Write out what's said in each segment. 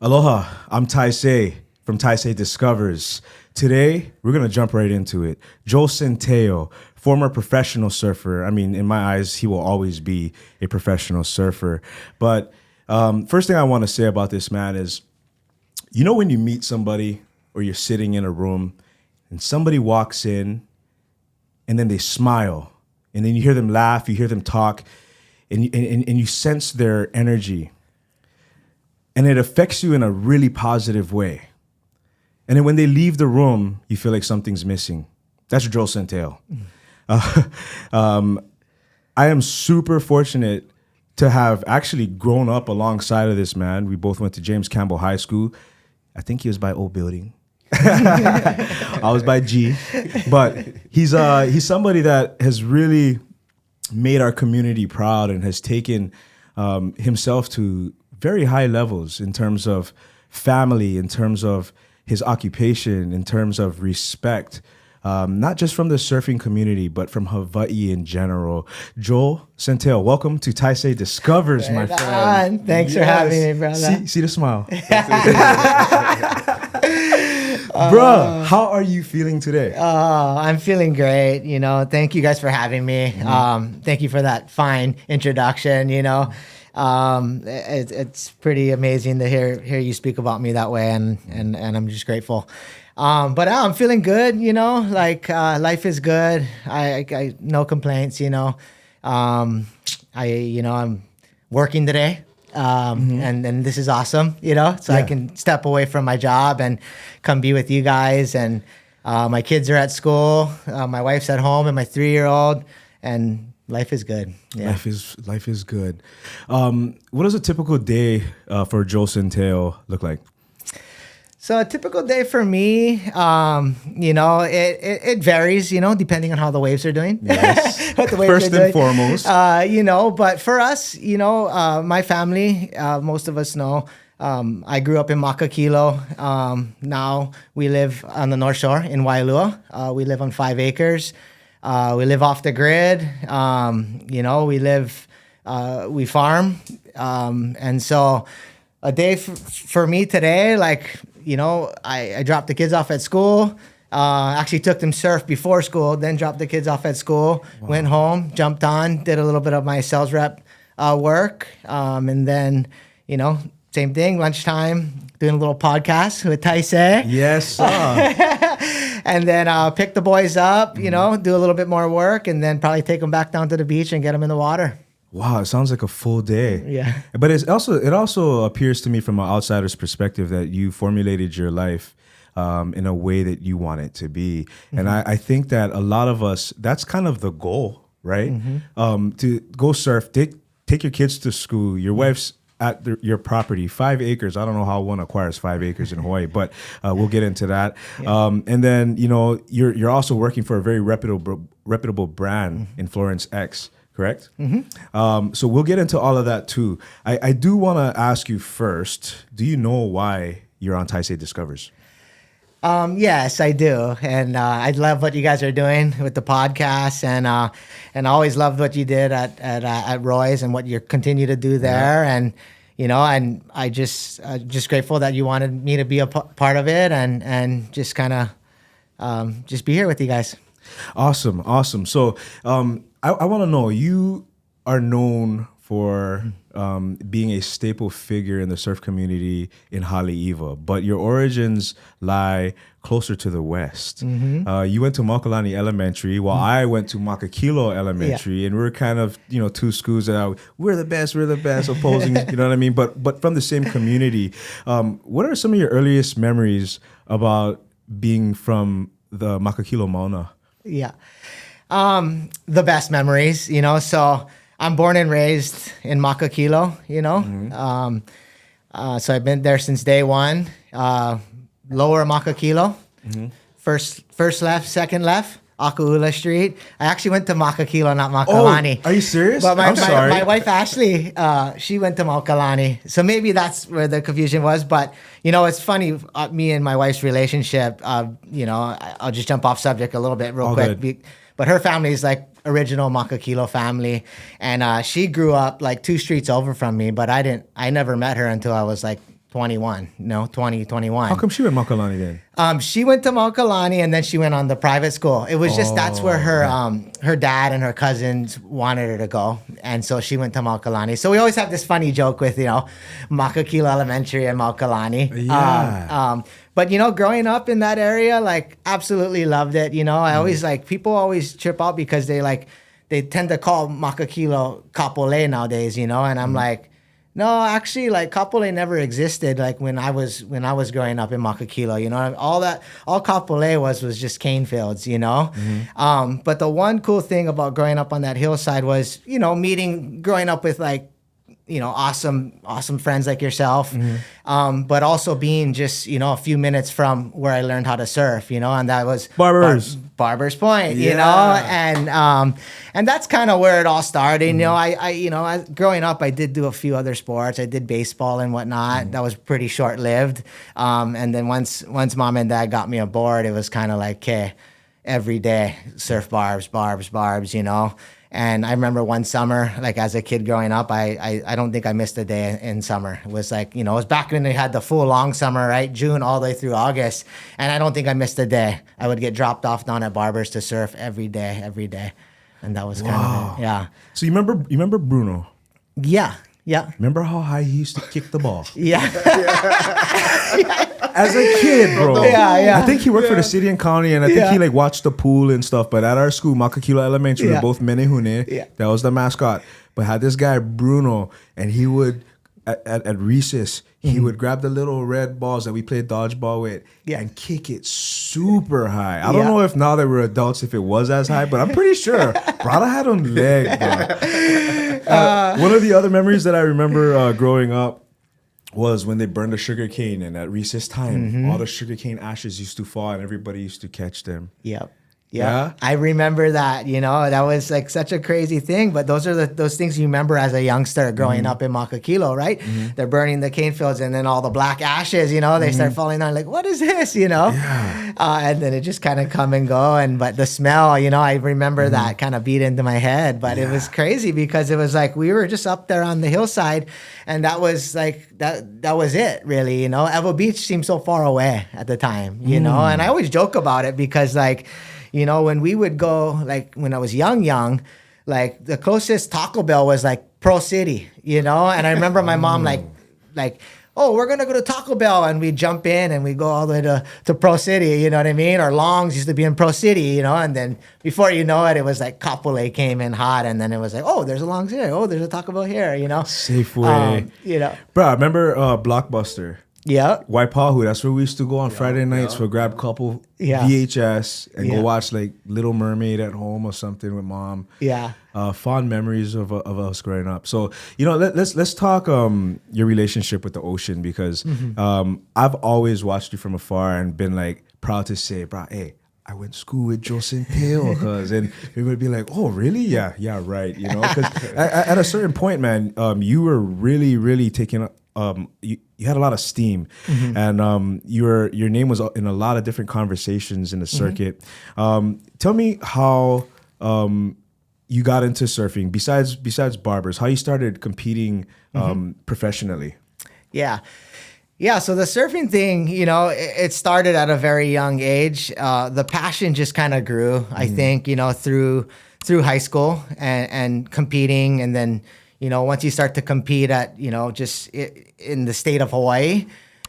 Aloha, I'm Taisei from Taisei Discovers. Today, we're going to jump right into it. Joel Centeio, former professional surfer. I mean, in my eyes, he will always be a professional surfer. But first thing I want to say about this man is, you know when you meet somebody or you're sitting in a room and somebody walks in and then they smile and then you hear them laugh, you hear them talk, and you sense their energy. And it affects you in a really positive way. And then when they leave the room, you feel like something's missing. That's Joel Centeio. I am super fortunate to have actually grown up alongside of this man. We both went to James Campbell High School. I think he was by O Building. I was by G. But he's somebody that has really made our community proud and has taken himself to very high levels in terms of family, in terms of his occupation, in terms of respect, not just from the surfing community, but from Hawaii in general. Joel Centeio, welcome to Taisei Discovers, my friend. Thanks for having me, brother. See the smile. Bruh, how are you feeling today? I'm feeling great. Thank you guys for having me. Thank you for that fine introduction. It's pretty amazing to hear you speak about me that way, and I'm just grateful. But I'm feeling good. Life is good. I no complaints. I'm working today. And this is awesome, so I can step away from my job and come be with you guys. And my kids are at school, my wife's at home, and my 3-year-old, and life is good. Yeah. Life is good. What does a typical day for Joel Centeio look like? So a typical day for me, it varies, depending on how the waves are doing. Yes. What the waves First and foremost. But for us, my family, most of us know, I grew up in Makakilo. Now we live on the North Shore in Wailua. We live on 5 acres. We live off the grid. We farm. And so a day for me today, I dropped the kids off at school. Actually took them surf before school, then dropped the kids off at school, went home, jumped on, did a little bit of my sales rep work. And then, same thing, lunchtime, doing a little podcast with Taisei. Yes. And then pick the boys up, do a little bit more work, and then probably take them back down to the beach and get them in the water. Wow, it sounds like a full day. Yeah. But it also appears to me from an outsider's perspective that you formulated your life in a way that you want it to be. Mm-hmm. And I think that a lot of us, that's kind of the goal, right? Mm-hmm. To go surf, take your kids to school, your wife's at your property, 5 acres. I don't know how one acquires 5 acres in Hawaii, but we'll get into that. Yeah. And then, you're also working for a very reputable brand in Florence X. Correct? Mm-hmm. So we'll get into all of that too. I do want to ask you first, do you know why you're on Taisei Discovers? Yes, I do. And I love what you guys are doing with the podcast. And I always loved what you did at Roy's and what you continue to do there. Yeah. And, and I just grateful that you wanted me to be a part of it and just kind of just be here with you guys. Awesome. So, I want to know, you are known for being a staple figure in the surf community in Haleiwa, but your origins lie closer to the west. Mm-hmm. You went to Makalani Elementary, while I went to Makakilo Elementary, and we're kind of, two schools that we're the best, opposing, you know what I mean? But from the same community. What are some of your earliest memories about being from the Makakilo Mauna? Yeah. The best memories, so I'm born and raised in Makakilo, Mm-hmm. So I've been there since day one. Lower Makakilo, mm-hmm. First left, second left, Akaula Street. I actually went to Makakilo, not Makalani. Oh, are you serious? But I'm sorry. My wife Ashley, she went to Makalani, so maybe that's where the confusion was. But it's funny, me and my wife's relationship. I'll just jump off subject a little bit real quick. Good. But her family is like original Makakilo family, and she grew up like 2 streets over from me. But I never met her until I was like 2021. How come she went Makalani then? She went to Makalani and then she went on the private school. It was just that's where her dad and her cousins wanted her to go, and so she went to Makalani. So we always have this funny joke with Makakilo Elementary and Makalani. Yeah. But growing up in that area, like absolutely loved it. I always people always trip out because they tend to call Makakilo Kapolei nowadays. And I'm like, no, actually, like Kapolei never existed. Like when I was growing up in Makakilo, all Kapolei was just cane fields, But the one cool thing about growing up on that hillside was, growing up with awesome friends like yourself, but also being just a few minutes from where I learned how to surf, and that was Barber's Point, and that's kind of where it all started. I growing up, I did do a few other sports. I did baseball and whatnot. That was pretty short lived. And then once mom and dad got me aboard, it was kind of like, okay, every day surf barbs. And I remember one summer, like as a kid growing up, I don't think I missed a day in summer. It was like, it was back when they had the full long summer, right? June all the way through August. And I don't think I missed a day. I would get dropped off down at Barber's to surf every day. And that was kind of it. Yeah. So you remember Bruno? Yeah. Remember how high he used to kick the ball? Yeah. As a kid, bro. Yeah. I think he worked for the city and county, and I think he watched the pool and stuff. But at our school, Makakilo Elementary, we were both Menehune. Yeah. That was the mascot. But had this guy Bruno, and he would at recess, he would grab the little red balls that we played dodgeball with and kick it super high. I don't know if now that we're adults if it was as high, but I'm pretty sure Brada had on leg, bro. One of the other memories that I remember growing up was when they burned the sugar cane, and at recess time, all the sugar cane ashes used to fall and everybody used to catch them. Yep. Yeah, I remember that. That was like such a crazy thing. But those are those things you remember as a youngster growing up in Makakilo, right? They're burning the cane fields, and then all the black ashes, they start falling down. Like, what is this? Yeah. And then it just kind of come and go. But the smell, I remember that kind of beat into my head. But it was crazy because it was like we were just up there on the hillside, and that was like that was it, really. Evo Beach seemed so far away at the time, and I always joke about it because when we would go, like when I was young, like the closest Taco Bell was like Pro City, And I remember my mom like, oh, we're going to go to Taco Bell. And we jump in and we go all the way to Pro City, you know what I mean? Or Longs used to be in Pro City, And then before you know it, it was like Kapolei came in hot. And then it was like, oh, there's a Longs here. Oh, there's a Taco Bell here, Safeway. Bro, I remember Blockbuster. Yeah. Waipahu, that's where we used to go on Friday nights for grab a couple VHS and go watch like Little Mermaid at home or something with mom. Yeah. Fond memories of us growing up. So, let's talk your relationship with the ocean because I've always watched you from afar and been like proud to say, bro, hey, I went to school with Joel Centeio, and we would be like, oh, really? Yeah, right. Because at a certain point, man, you were really, really taking you had a lot of steam, and your name was in a lot of different conversations in the circuit. Tell me how you got into surfing besides barbers. How you started competing professionally? Yeah. So the surfing thing, it started at a very young age. The passion just kind of grew, I think, through high school and competing, and then. Once you start to compete at, just in the state of Hawaii,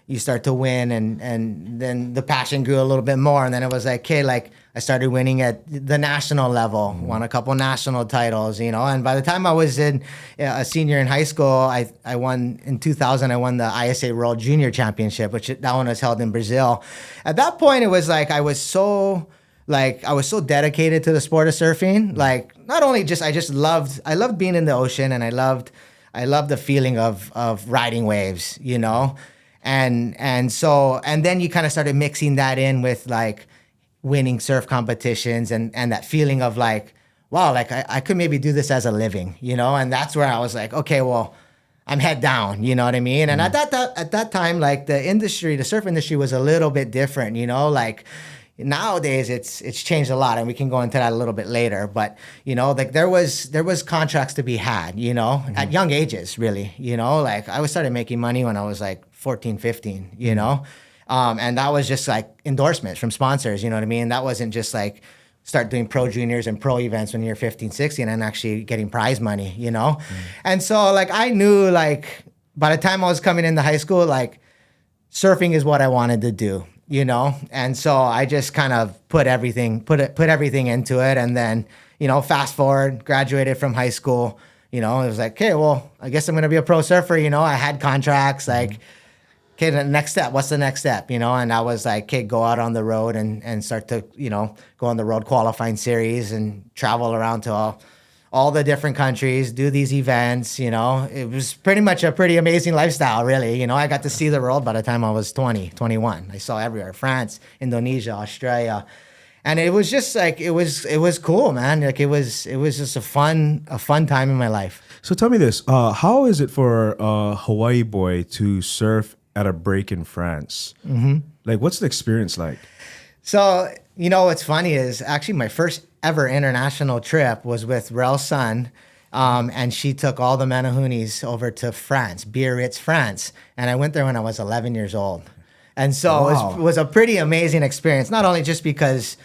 you start to win, and then the passion grew a little bit more. And then it was like, okay, like I started winning at the national level, won a couple national titles, And by the time I was a senior in high school, I won in 2000. I won the ISA World Junior Championship, which that one was held in Brazil. At that point, it was like I was so dedicated to the sport of surfing. Like not only I loved being in the ocean, and I loved the feeling of riding waves, and then you kind of started mixing that in with like winning surf competitions and that feeling of like, wow, like I could maybe do this as a living, and that's where I was like, okay, well, I'm head down, you know what I mean? And at that time, like the surf industry was a little bit different, like, Nowadays, it's changed a lot, and we can go into that a little bit later. But like there was contracts to be had, at young ages, really. Like I started making money when I was like 14, 15, and that was just like endorsements from sponsors. You know what I mean? That wasn't just like start doing pro juniors and pro events when you're 15, 16, and actually getting prize money. And so like I knew like by the time I was coming into high school, like surfing is what I wanted to do. And so I just kind of put everything into it. And then, fast forward, graduated from high school, it was like, okay, well, I guess I'm going to be a pro surfer. I had contracts like, okay, the next step, what's the next step? And I was like, okay, go out on the road and start to, go on the road qualifying series and travel around to all the different countries, do these events, It was pretty much a pretty amazing lifestyle, really. I got to see the world by the time I was 20, 21. I saw everywhere, France, Indonesia, Australia. And it was just like, it was cool, man. Like it was just a fun time in my life. So tell me this, how is it for a Hawaii boy to surf at a break in France? Mm-hmm. Like, what's the experience like? So, what's funny is actually my first ever international trip was with Rel's son, and she took all the Menahunis over to France, Biarritz, France. And I went there when I was 11 years old. And so it was a pretty amazing experience, not only just because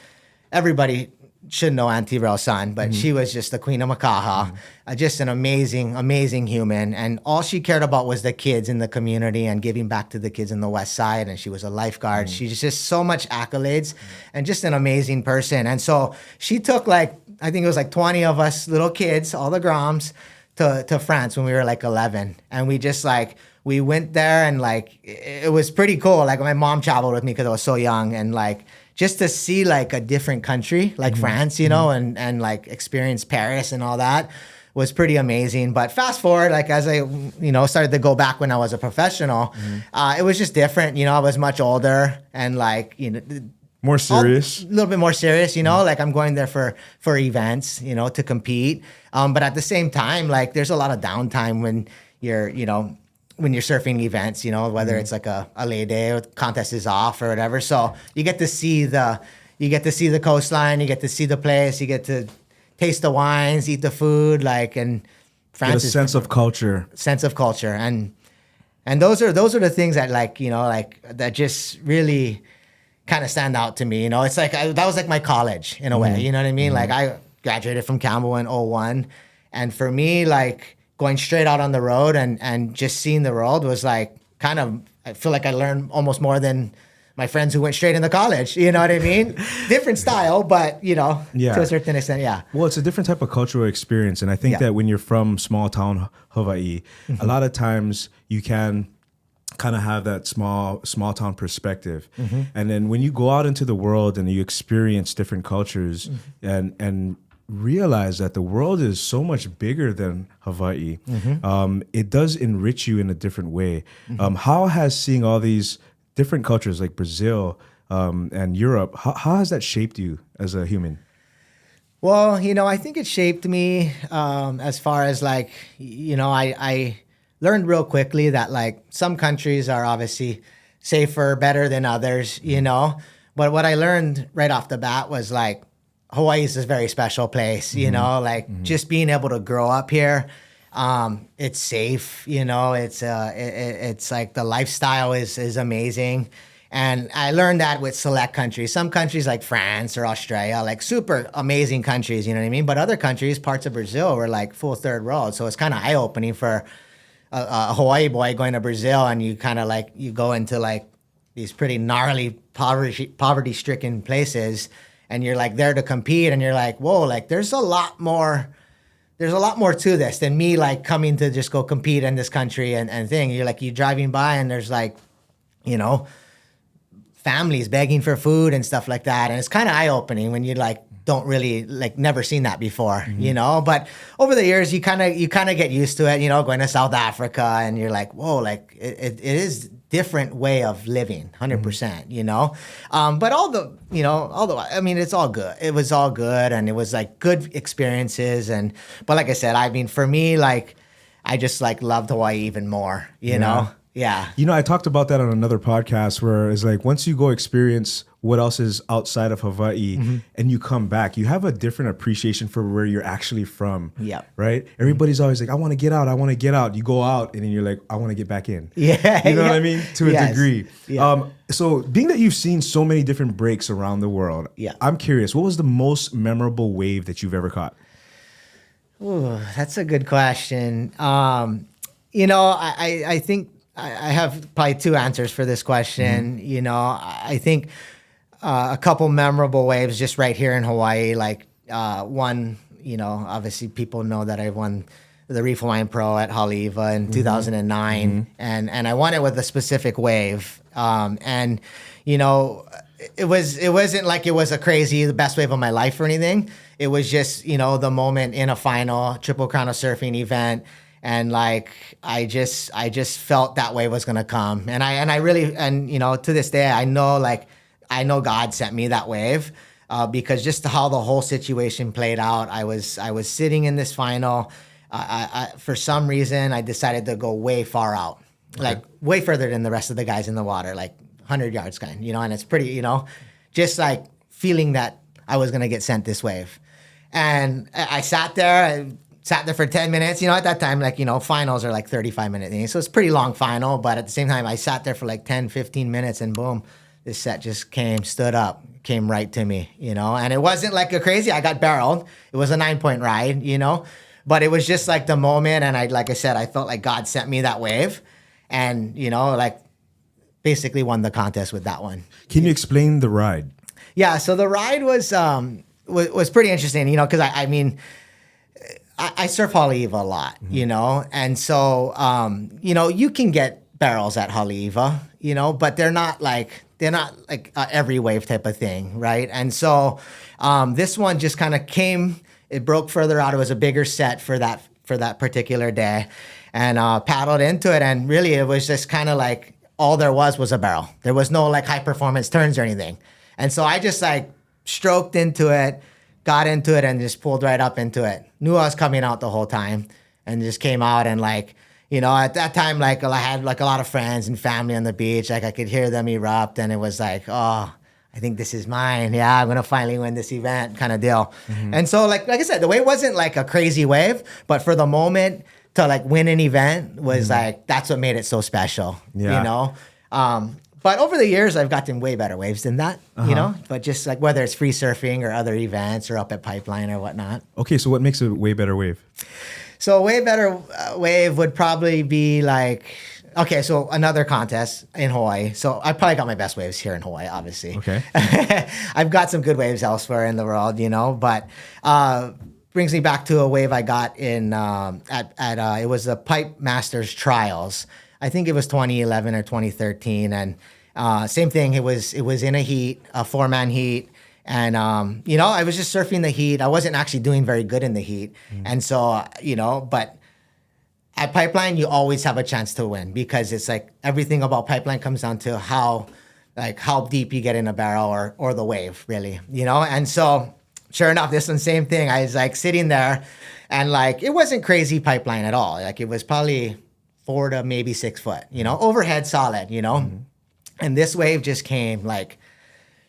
everybody should know Auntie Rel's son, but she was just the queen of Makaha, just an amazing, amazing human. And all she cared about was the kids in the community and giving back to the kids in the West Side. And she was a lifeguard. She's just so much accolades and just an amazing person. And so she took I think it was like 20 of us little kids, all the Groms, to France when we were like 11. And we just we went there and it was pretty cool. Like my mom traveled with me because I was so young, and just to see like a different country like France, and like experience Paris and all that was pretty amazing. But fast forward, like as I, started to go back when I was a professional, it was just different. I was much older and more serious, a little bit more serious, like I'm going there for events, to compete. But at the same time, like there's a lot of downtime when you're, when you're surfing events, whether it's like a lay day or contest is off or whatever. So you get to see the coastline, you get to see the place, you get to taste the wines, eat the food, and France is sense of culture. And those are the things that that just really kind of stand out to me. It's like that was like my college in a way, you know what I mean? Like I graduated from Campbell in 01, and for me, going straight out on the road and just seeing the world was I feel like I learned almost more than my friends who went straight into college. You know what I mean? Different style, but to a certain extent, yeah. Well, it's a different type of cultural experience. And I think that when you're from small town Hawaii, a lot of times you can kind of have that small town perspective. And then when you go out into the world and you experience different cultures and realize that the world is so much bigger than Hawaii, it does enrich you in a different way. How has seeing all these different cultures like Brazil and Europe, how has that shaped you as a human? Well, I think it shaped me as far as I learned real quickly that some countries are obviously safer, better than others, But what I learned right off the bat was Hawaii is a very special place, just being able to grow up here. It's safe, it's like the lifestyle is amazing. And I learned that with select countries. Some countries like France or Australia, super amazing countries, you know what I mean? But other countries, parts of Brazil were full third world. So it's kind of eye-opening for a Hawaii boy going to Brazil, and you kind of you go into these pretty gnarly poverty-stricken places, and you're there to compete, and you're whoa, there's a lot more to this than me coming to just go compete in this country and thing. You're you're driving by and there's families begging for food and stuff like that. And it's kind of eye-opening when you don't really never seen that before, but over the years you kind of get used to it, going to South Africa and you're whoa, it is different way of living, 100%, but I mean, it's all good. It was all good. And it was good experiences. But like I said, I mean, for me, I just loved Hawaii even more, you know? Yeah. You know, I talked about that on another podcast where it's like once you go experience what else is outside of Hawaii and you come back, you have a different appreciation for where you're actually from. Yeah. Right? Everybody's always like, I want to get out. I want to get out. You go out and then you're like, I want to get back in. Yeah. You know what I mean? To a degree. Yeah. So being that you've seen so many different breaks around the world, I'm curious, what was the most memorable wave that you've ever caught? Ooh, that's a good question. You know, I think I have probably two answers for this question. You know, I think a couple memorable waves just right here in Hawaii. Like one, you know, obviously people know that I won the Reef Hawaiian Pro at Haleiwa in 2009, and I won it with a specific wave. And you know, it wasn't like it was the best wave of my life or anything. It was just, you know, the moment in a final Triple Crown of Surfing event. And like, I just felt that wave was gonna come. And I really, you know, to this day, I know God sent me that wave because just how the whole situation played out. I was sitting in this final. For some reason, I decided to go way far out, like way further than the rest of the guys in the water, like 100 yards kind, you know, and it's pretty, you know, just like feeling that I was gonna get sent this wave. And I sat there for 10 minutes. You know, at that time, like, you know, finals are like 35-minute things. So it's pretty long final. But at the same time, I sat there for like 10, 15 minutes and boom, this set just stood up, came right to me, you know. And it wasn't like a crazy, I got barreled. It was a 9-point ride, you know. But it was just like the moment. And like I said, I felt like God sent me that wave. And, you know, like basically won the contest with that one. Can you explain the ride? Yeah, so the ride was pretty interesting, you know, because I mean, I surf Haleiwa a lot, you know, and so, you know, you can get barrels at Haleiwa, you know, but they're not like every wave type of thing, right? And so this one just kind of it broke further out. It was a bigger set for that particular day, and paddled into it, and really it was just kind of like all there was a barrel. There was no like high performance turns or anything, and so I just like stroked into it, got into it, and just pulled right up into it. Knew I was coming out the whole time, and just came out. And like, you know, at that time, like I had like a lot of friends and family on the beach. Like I could hear them erupt, and it was like, oh, I think this is mine. Yeah, I'm gonna finally win this event, kind of deal. And so, like I said, the wave wasn't like a crazy wave, but for the moment to like win an event was like that's what made it so special. Yeah. You know. But over the years, I've gotten way better waves than that, you know? But just like whether it's free surfing or other events or up at Pipeline or whatnot. Okay, so what makes a way better wave? So a way better wave would probably be like, okay, so another contest in Hawaii. So I probably got my best waves here in Hawaii, obviously. Okay. I've got some good waves elsewhere in the world, you know? But brings me back to a wave I got in it was the Pipe Masters Trials. I think it was 2011 or 2013, and same thing. It was in a heat, a 4-man heat, and you know, I was just surfing the heat. I wasn't actually doing very good in the heat, and so you know, but at Pipeline, you always have a chance to win because it's like everything about Pipeline comes down to how deep you get in a barrel or the wave, really, you know. And so, sure enough, this one, same thing. I was like sitting there, and like it wasn't crazy Pipeline at all. Like it was probably 4 to maybe 6 foot, you know, overhead solid, you know. And this wave just came like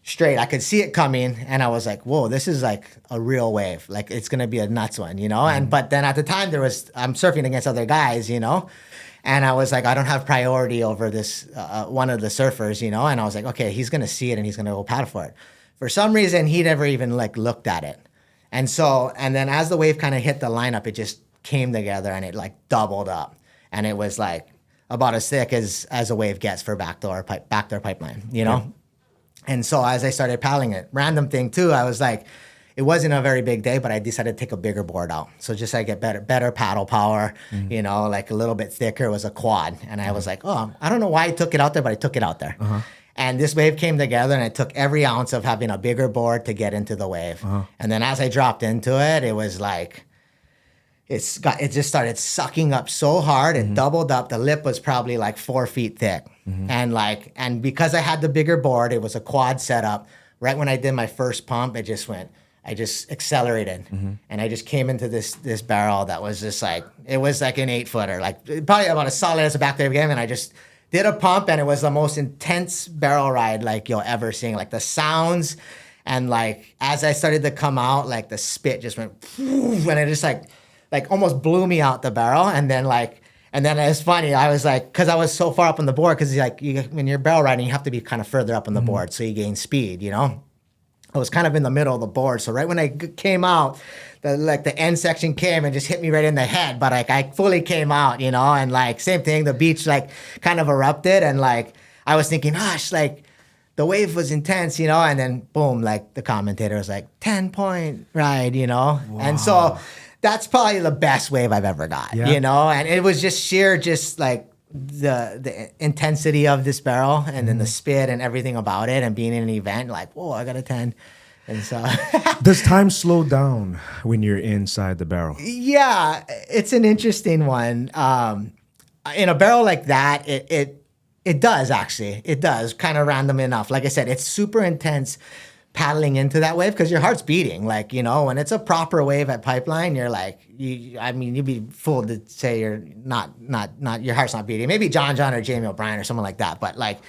straight. I could see it coming, and I was like, whoa, this is like a real wave. Like it's gonna be a nuts one, you know. And but then at the time I'm surfing against other guys, you know, and I was like, I don't have priority over this one of the surfers, you know. And I was like, okay, he's gonna see it and he's gonna go paddle for it. For some reason, he never even like looked at it. And so, and then as the wave kind of hit the lineup, it just came together and it like doubled up. And it was like about as thick as a wave gets for backdoor Pipeline, you know? Yeah. And so as I started paddling it, random thing too, I was like, it wasn't a very big day, but I decided to take a bigger board out. So just I get better paddle power, you know, like a little bit thicker. It was a quad. And I was like, oh, I don't know why I took it out there, but I took it out there. And this wave came together, and it took every ounce of having a bigger board to get into the wave. And then as I dropped into it, it was like, it just started sucking up so hard. It doubled up. The lip was probably like 4 feet thick. And because I had the bigger board, it was a quad setup. Right when I did my first pump, I just accelerated. And I just came into this barrel that was just like, it was like an 8-footer, like probably about as solid as a back wave game. And I just Did a pump, and it was the most intense barrel ride like you'll ever sing. Like the sounds, and like as I started to come out, like the spit just went, and it just like almost blew me out the barrel. And then it's funny. I was like, because I was so far up on the board, because like when you're barrel riding, you have to be kind of further up on the board so you gain speed. You know, I was kind of in the middle of the board, so right when I came out, the end section came and just hit me right in the head, but like I fully came out, you know, and like same thing, the beach like kind of erupted, and like I was thinking, gosh, like the wave was intense, you know, and then boom, like the commentator was like 10-point ride, you know, and so that's probably the best wave I've ever got, you know, and it was just sheer, just like the intensity of this barrel, and then the spit and everything about it, and being in an event, like, whoa, I got a 10. And so does time slow down when you're inside the barrel? Yeah, it's an interesting one. In a barrel like that, it does actually. It does, kind of random enough. Like I said, it's super intense paddling into that wave because your heart's beating. Like, you know, when it's a proper wave at Pipeline, you're like, you'd be fooled to say you're not your heart's not beating. Maybe John or Jamie O'Brien or someone like that. But like,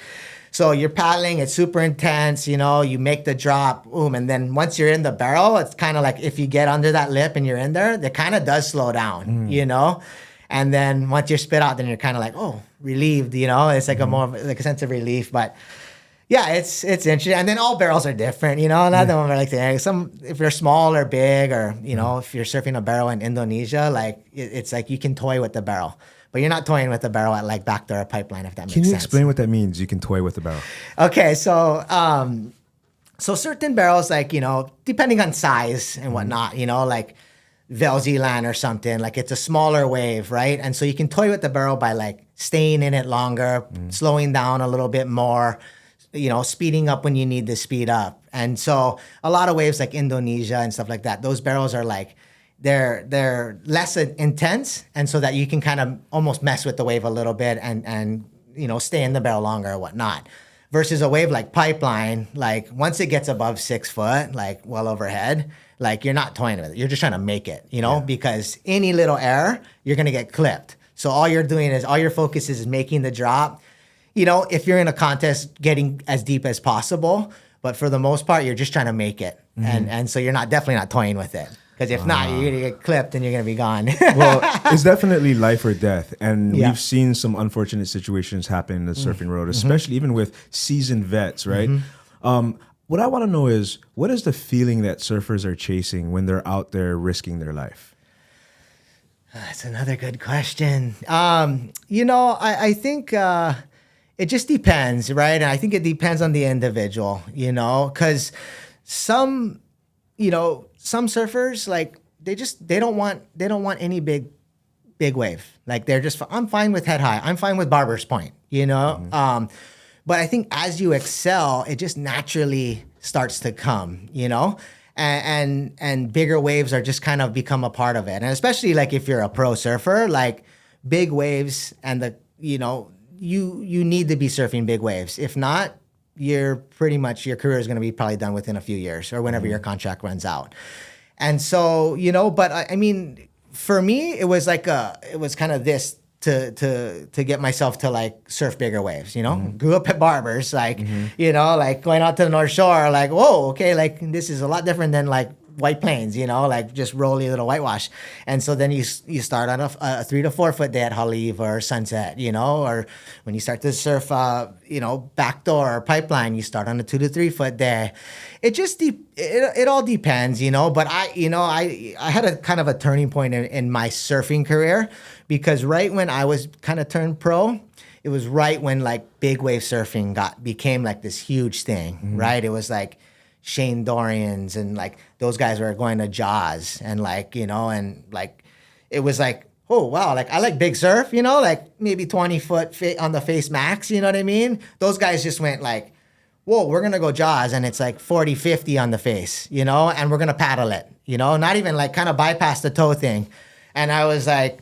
so you're paddling, it's super intense, you know, you make the drop, boom, and then once you're in the barrel, it's kind of like if you get under that lip and you're in there, it kind of does slow down, you know? And then once you're spit out, then you're kind of like, oh, relieved, you know? It's like a more like a sense of relief. But yeah, it's interesting. And then all barrels are different, you know? Another one, like some, if you're small or big, or, you know, if you're surfing a barrel in Indonesia, like it's like you can toy with the barrel. But you're not toying with the barrel at like back there Pipeline, if that makes sense. Can you explain what that means? You can toy with the barrel. Okay, so so certain barrels, like, you know, depending on size and whatnot, you know, like Velzeland or something, like it's a smaller wave, right? And so you can toy with the barrel by like staying in it longer, slowing down a little bit more, you know, speeding up when you need to speed up. And so a lot of waves like Indonesia and stuff like that, those barrels are like, they're less intense, and so that you can kind of almost mess with the wave a little bit and you know, stay in the barrel longer or whatnot. Versus a wave like Pipeline, like once it gets above 6 foot, like well overhead, like you're not toying with it. You're just trying to make it, you know, because any little error, you're gonna get clipped. So all your focus is making the drop. You know, if you're in a contest, getting as deep as possible, but for the most part, you're just trying to make it, and so you're definitely not toying with it. Because if not, you're going to get clipped and you're going to be gone. Well, it's definitely life or death. And we've seen some unfortunate situations happen in the surfing road, especially even with seasoned vets, right? What I want to know is, what is the feeling that surfers are chasing when they're out there risking their life? That's another good question. You know, I think it just depends, right? And I think it depends on the individual, you know, because some surfers, like they don't want any big wave. Like they're just, I'm fine with head high. I'm fine with Barber's Point, you know? But I think as you excel, it just naturally starts to come, you know? And bigger waves are just kind of become a part of it. And especially like if you're a pro surfer, like big waves and you need to be surfing big waves. If not, your career is going to be probably done within a few years or whenever your contract runs out. And so, you know, but I mean, for me, it was kind of this to get myself to like surf bigger waves, you know, grew up at Barbers, like, you know, like going out to the North Shore, like, whoa, okay, like this is a lot different than like White Plains, you know, like just rolly little whitewash. And so then you start on a 3 to 4 foot day at Haleiwa or Sunset, you know, or when you start to surf, Backdoor or Pipeline, you start on a 2 to 3 foot day. It just, it all depends, you know, but I had a kind of a turning point in my surfing career, because right when I was kind of turned pro, it was right when like big wave surfing became like this huge thing, right? It was like Shane Dorian's and like those guys were going to Jaws and like, you know, and like it was like, oh wow, like I like big surf, you know, like maybe 20 foot on the face max, you know what I mean? Those guys just went like, whoa, we're gonna go Jaws and it's like 40, 50 on the face, you know, and we're gonna paddle it, you know, not even like kind of bypass the toe thing. And I was like,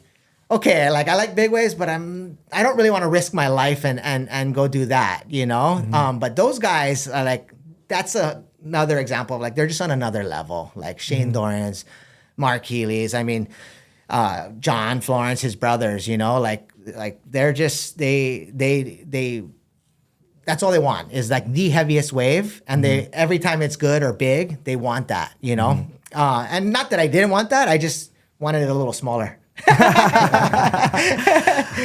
okay, like I like big waves, but I don't really want to risk my life and go do that, you know? But those guys are like, that's another example of like, they're just on another level, like Shane Dorian's, Mark Healy's, I mean, John, Florence, his brothers, you know, like like they're just they that's all they want is like the heaviest wave, and they every time it's good or big, they want that, you know. And not that I didn't want that, I just wanted it a little smaller.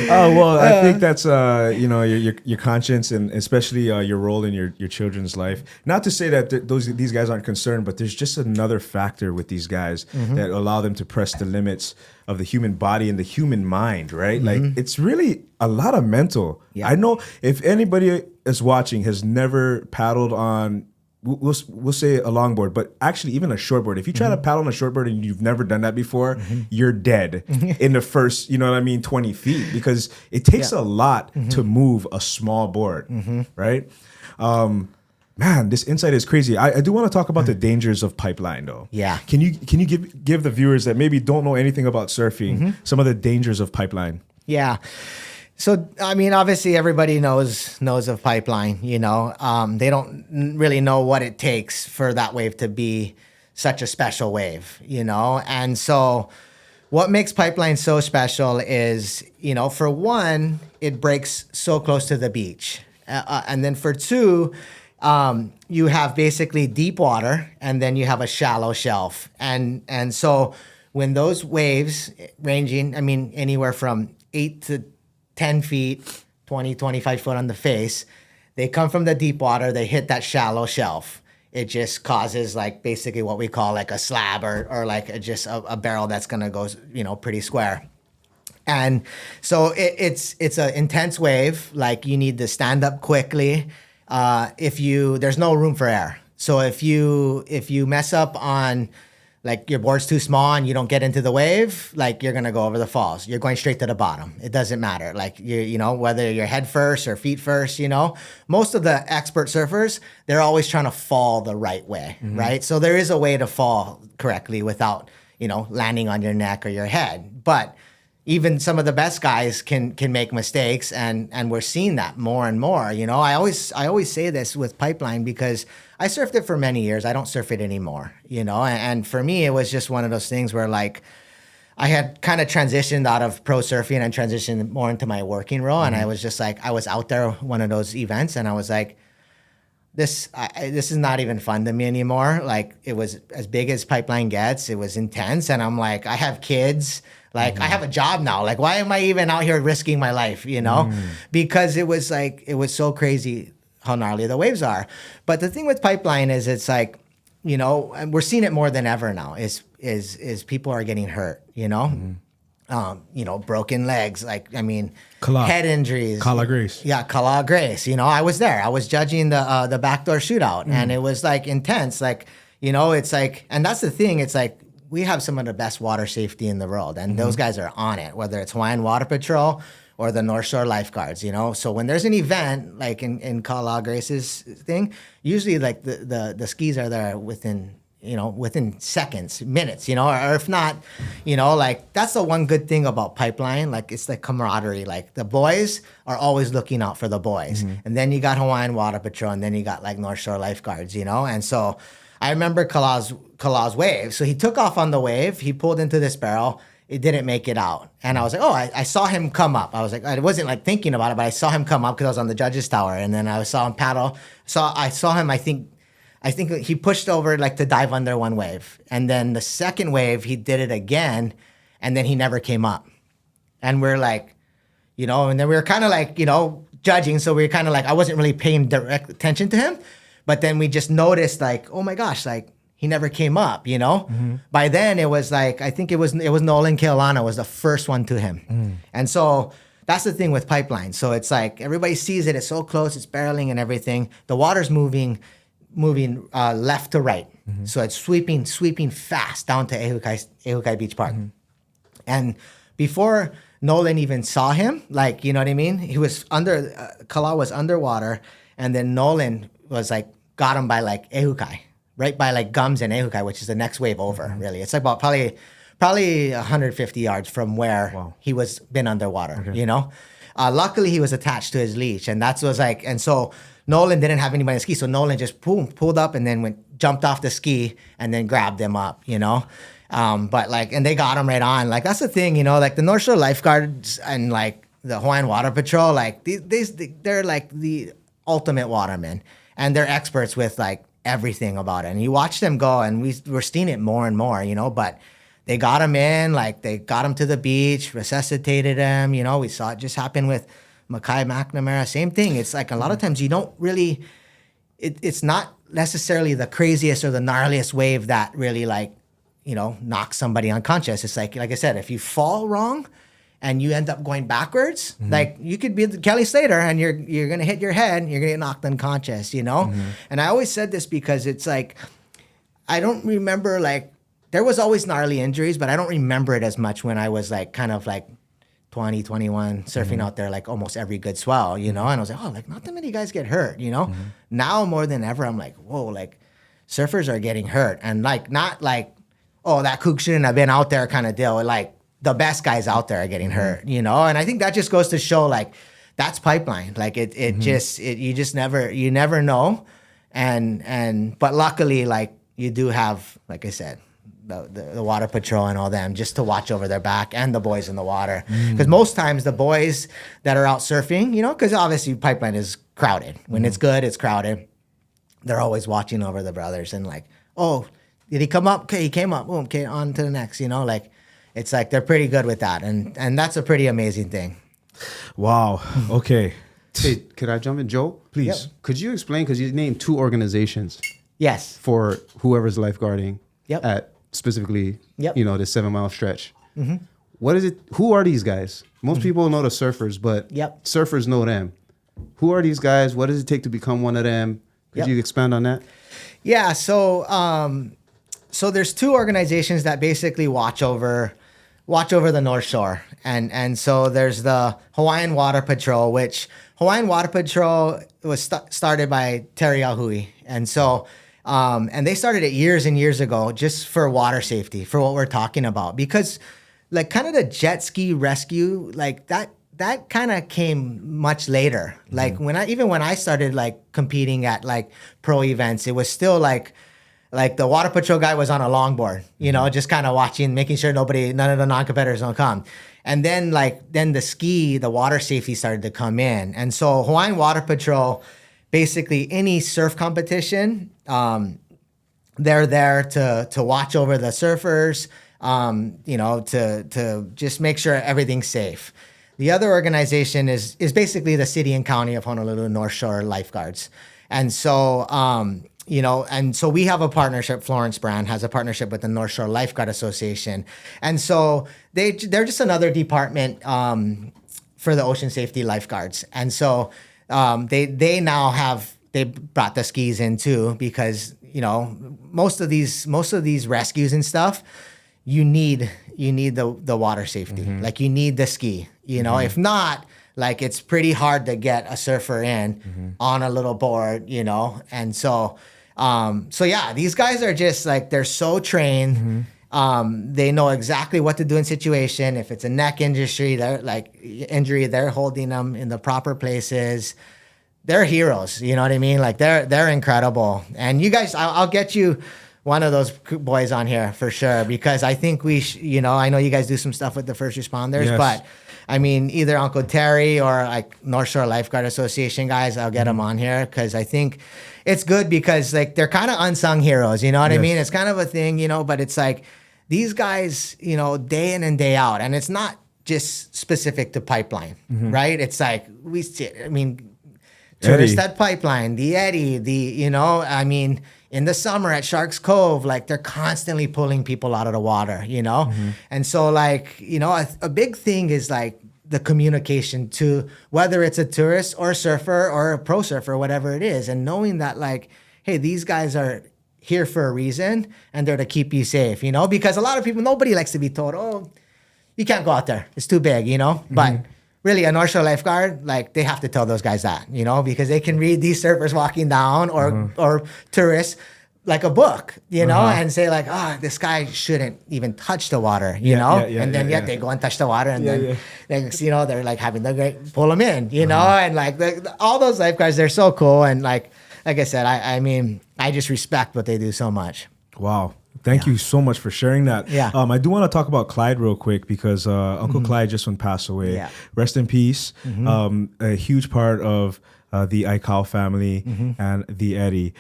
Oh well, I think that's you know, your conscience, and especially your role in your children's life. Not to say that these guys aren't concerned, but there's just another factor with these guys that allow them to press the limits of the human body and the human mind, right? Like it's really a lot of mental. Yeah. I know if anybody is watching has never paddled on, we'll say a longboard, but actually even a shortboard. If you try to paddle on a shortboard and you've never done that before, you're dead in the first, you know what I mean, 20 feet, because it takes a lot to move a small board, right? Man, this insight is crazy. I do want to talk about the dangers of pipeline, though. Yeah. Can you give the viewers that maybe don't know anything about surfing some of the dangers of pipeline? Yeah. So, I mean, obviously everybody knows of pipeline, you know. They don't really know what it takes for that wave to be such a special wave, you know. And so what makes pipeline so special is, you know, for one, it breaks so close to the beach. And then for two, you have basically deep water, and then you have a shallow shelf. And so when those waves ranging, I mean, anywhere from 8 to 10 feet, 20, 25 foot on the face, they come from the deep water, they hit that shallow shelf. It just causes like basically what we call like a slab or like just a barrel that's gonna go, you know, pretty square. And so it's an intense wave. Like you need to stand up quickly. There's no room for air. So if you mess up on, like your board's too small and you don't get into the wave, like you're gonna go over the falls. You're going straight to the bottom. It doesn't matter. Like you know, whether you're head first or feet first, you know, most of the expert surfers, they're always trying to fall the right way, right? So there is a way to fall correctly without, you know, landing on your neck or your head. But even some of the best guys can make mistakes, and we're seeing that more and more. You know, I always say this with pipeline because I surfed it for many years. I don't surf it anymore, you know. And for me, it was just one of those things where like I had kind of transitioned out of pro surfing and transitioned more into my working role, and I was just like, I was out there one of those events, and I was like, this is not even fun to me anymore. Like it was as big as pipeline gets. It was intense, and I'm like, I have kids. Like I have a job now. Like why am I even out here risking my life, you know? Because it was so crazy how gnarly the waves are. But the thing with pipeline is it's like, you know, and we're seeing it more than ever now is people are getting hurt, you know? You know, broken legs, like I mean head injuries. Kala Grace. Yeah, Kala Grace. You know, I was there. I was judging the backdoor shootout, and it was like intense. Like, you know, it's like, and that's the thing, it's like we have some of the best water safety in the world, and those guys are on it, whether it's Hawaiian Water Patrol or the North Shore lifeguards, you know? So when there's an event, like in Kala Grace's thing, usually like the skis are there within seconds, minutes, you know, or if not, you know, like that's the one good thing about pipeline. Like it's the camaraderie. Like the boys are always looking out for the boys. And then you got Hawaiian Water Patrol, and then you got like North Shore lifeguards, you know? And so I remember Kala's wave. So he took off on the wave. He pulled into this barrel. It didn't make it out. And I was like, oh, I saw him come up. I was like, I wasn't like thinking about it, but I saw him come up because I was on the judges tower. And then I saw him paddle. So I saw him, I think he pushed over like to dive under one wave. And then the second wave, he did it again. And then he never came up. And we're like, you know, and then we were kind of like, you know, judging. So we were kind of like, I wasn't really paying direct attention to him. But then we just noticed like, oh my gosh, like he never came up, you know? By then it was like, I think it was Nolan Keolana was the first one to him. And so that's the thing with pipeline. So it's like, everybody sees it, it's so close, it's barreling and everything. The water's moving left to right. So it's sweeping fast down to Ehukai Beach Park. And before Nolan even saw him, like, you know what I mean? He was Kala was underwater, and then Nolan was like, got him by like Ehukai, right by like Gums and Ehukai, which is the next wave over, really. It's like about probably 150 yards from where he was been underwater, you know? Luckily, he was attached to his leash, and that was like, and so Nolan didn't have anybody to ski, so Nolan just pulled up and then jumped off the ski and then grabbed him up, you know? But like, and they got him right on. Like, that's the thing, you know, like the North Shore lifeguards and like the Hawaiian Water Patrol, like they're like the ultimate watermen, and they're experts with like everything about it. And you watch them go, and we're seeing it more and more, but they got him in, like they got him to the beach, resuscitated him. We saw it just happen with Makai McNamara. Same thing. It's like a lot of times you don't really, it's not necessarily the craziest or the gnarliest wave that really like, knocks somebody unconscious. It's like I said, if you fall wrong and you end up going backwards, like you could be Kelly Slater and you're going to hit your head and you're going to get knocked unconscious, And I always said this because it's like, I don't remember like, there was always gnarly injuries, but I don't remember it as much when I was like kind of like 20, 21, surfing out there like almost every good swell, And I was like, oh, like not that many guys get hurt, Now more than ever, I'm like, whoa, like surfers are getting hurt. And like, not like, oh, that kook shouldn't have been out there kind of deal. Like the best guys out there are getting hurt, And I think that just goes to show like that's pipeline. Like you never know. But luckily, like you do have, like I said, the water patrol and all them just to watch over their back and the boys in the water. Because most times the boys that are out surfing, because obviously pipeline is crowded. When it's good, it's crowded. They're always watching over the brothers and like, oh, did he come up? Okay, he came up. Boom, okay, on to the next, like it's like they're pretty good with that. And that's a pretty amazing thing. Wow. Okay. Hey, could I jump in, Joe? Please. Yep. Could you explain, because you named 2 organizations. Yes. For whoever's lifeguarding at specifically, the 7-mile stretch. What is it? Who are these guys? Most people know the surfers, but surfers know them. Who are these guys? What does it take to become one of them? Could you expand on that? Yeah. So there's 2 organizations that basically watch over the North Shore. And so there's the Hawaiian Water Patrol, which Hawaiian Water Patrol was started by Terry Ahui. And so, and they started it years and years ago just for water safety, for what we're talking about. Because like kind of the jet ski rescue, like that kind of came much later. Like when I started like competing at like pro events, it was still like the water patrol guy was on a longboard, just kind of watching, making sure none of the non-competitors don't come. And then the water safety started to come in. And so Hawaiian Water Patrol, basically any surf competition, they're there to watch over the surfers, to just make sure everything's safe. The other organization is basically the city and county of Honolulu North Shore Lifeguards. And so, and so we have a partnership. Florence brand has a partnership with the North Shore Lifeguard Association. And so they're just another department for the ocean safety lifeguards. And so they brought the skis in too, because, most of these rescues and stuff, you need the water safety. Like you need the ski, if not, like it's pretty hard to get a surfer in on a little board, and so these guys are just like, they're so trained. They know exactly what to do in situation. If it's a neck injury, they're holding them in the proper places. They're heroes, you know what I mean? Like they're incredible. And you guys, I'll get you one of those boys on here for sure, because I think I know you guys do some stuff with the first responders, but I mean, either Uncle Terry or like North Shore Lifeguard Association guys, I'll get them on here, because I think it's good, because like they're kind of unsung heroes, you know what I mean? It's kind of a thing, but it's like these guys, day in and day out, and it's not just specific to pipeline, right? It's like tourist at pipeline, the Eddy, in the summer at Sharks Cove, like they're constantly pulling people out of the water, And so like, a big thing is like the communication to whether it's a tourist or a surfer or a pro surfer, whatever it is. And knowing that like, hey, these guys are here for a reason and they're to keep you safe, because a lot of people, nobody likes to be told, oh, you can't go out there. It's too big, but really a North Shore lifeguard, like they have to tell those guys that, because they can read these surfers walking down or tourists like a book, and say like, this guy shouldn't even touch the water, and then they go and touch the water, and then they're like having to pull them in, and like all those lifeguards, they're so cool, and like I said, I mean, I just respect what they do so much. Wow. Thank you so much for sharing that. Yeah. I do want to talk about Clyde real quick because Uncle Clyde just passed away. Yeah. Rest in peace. A huge part of the Aikau family and the Eddie.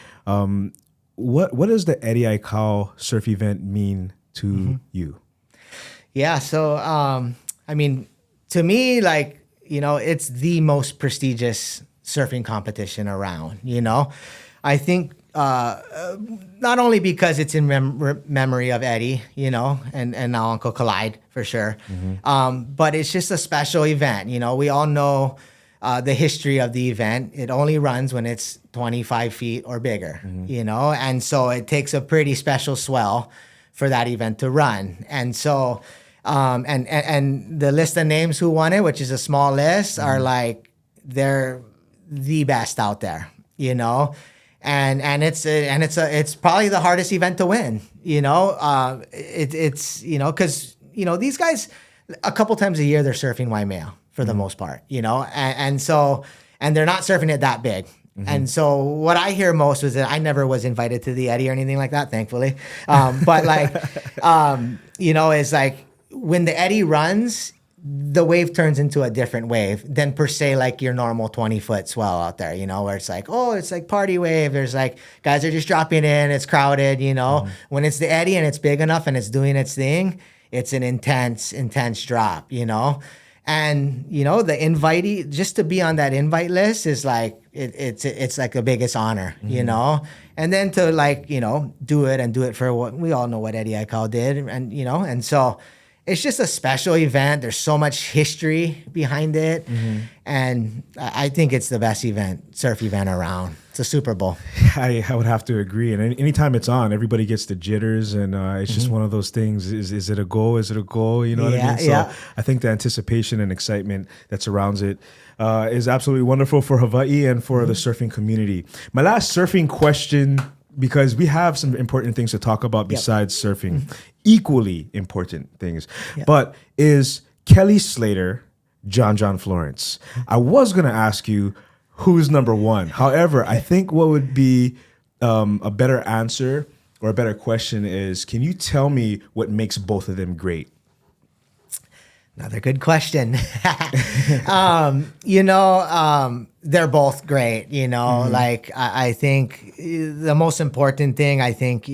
What does the Eddie Aikau surf event mean to you? Yeah. So, I mean, to me, like, it's the most prestigious surfing competition around, I think not only because it's in memory of Eddie, and now Uncle Clyde for sure, but it's just a special event. We all know the history of the event. It only runs when it's 25 feet or bigger, and so it takes a pretty special swell for that event to run. And so, and the list of names who won it, which is a small list, are like, they're the best out there, and it's probably the hardest event to win, it's because these guys a couple times a year they're surfing Waimea for the most part, and so they're not surfing it that big. And so what I hear most is that I never was invited to the Eddie or anything like that, thankfully. But like, it's like when the Eddie runs, the wave turns into a different wave than per se like your normal 20-foot swell out there, where it's like, oh, it's like party wave. There's like guys are just dropping in, it's crowded, When it's the Eddie and it's big enough and it's doing its thing, it's an intense drop, And the invitee, just to be on that invite list is like it's like the biggest honor, And then to like do it for what we all know what Eddie Aikau did, and and so it's just a special event. There's so much history behind it, and I think it's the best surf event around. It's a Super Bowl. I would have to agree. And anytime it's on, everybody gets the jitters, and it's just one of those things. Is it a goal? Is it a goal? You know what I mean? So I think the anticipation and excitement that surrounds it is absolutely wonderful for Hawaii and for the surfing community. My last surfing question, because we have some important things to talk about besides surfing, equally important things, but is Kelly Slater, John Florence. I was going to ask you who's number one. However, I think what would be a better answer or a better question is, can you tell me what makes both of them great? Another good question. They're both great, like I think the most important thing, I think,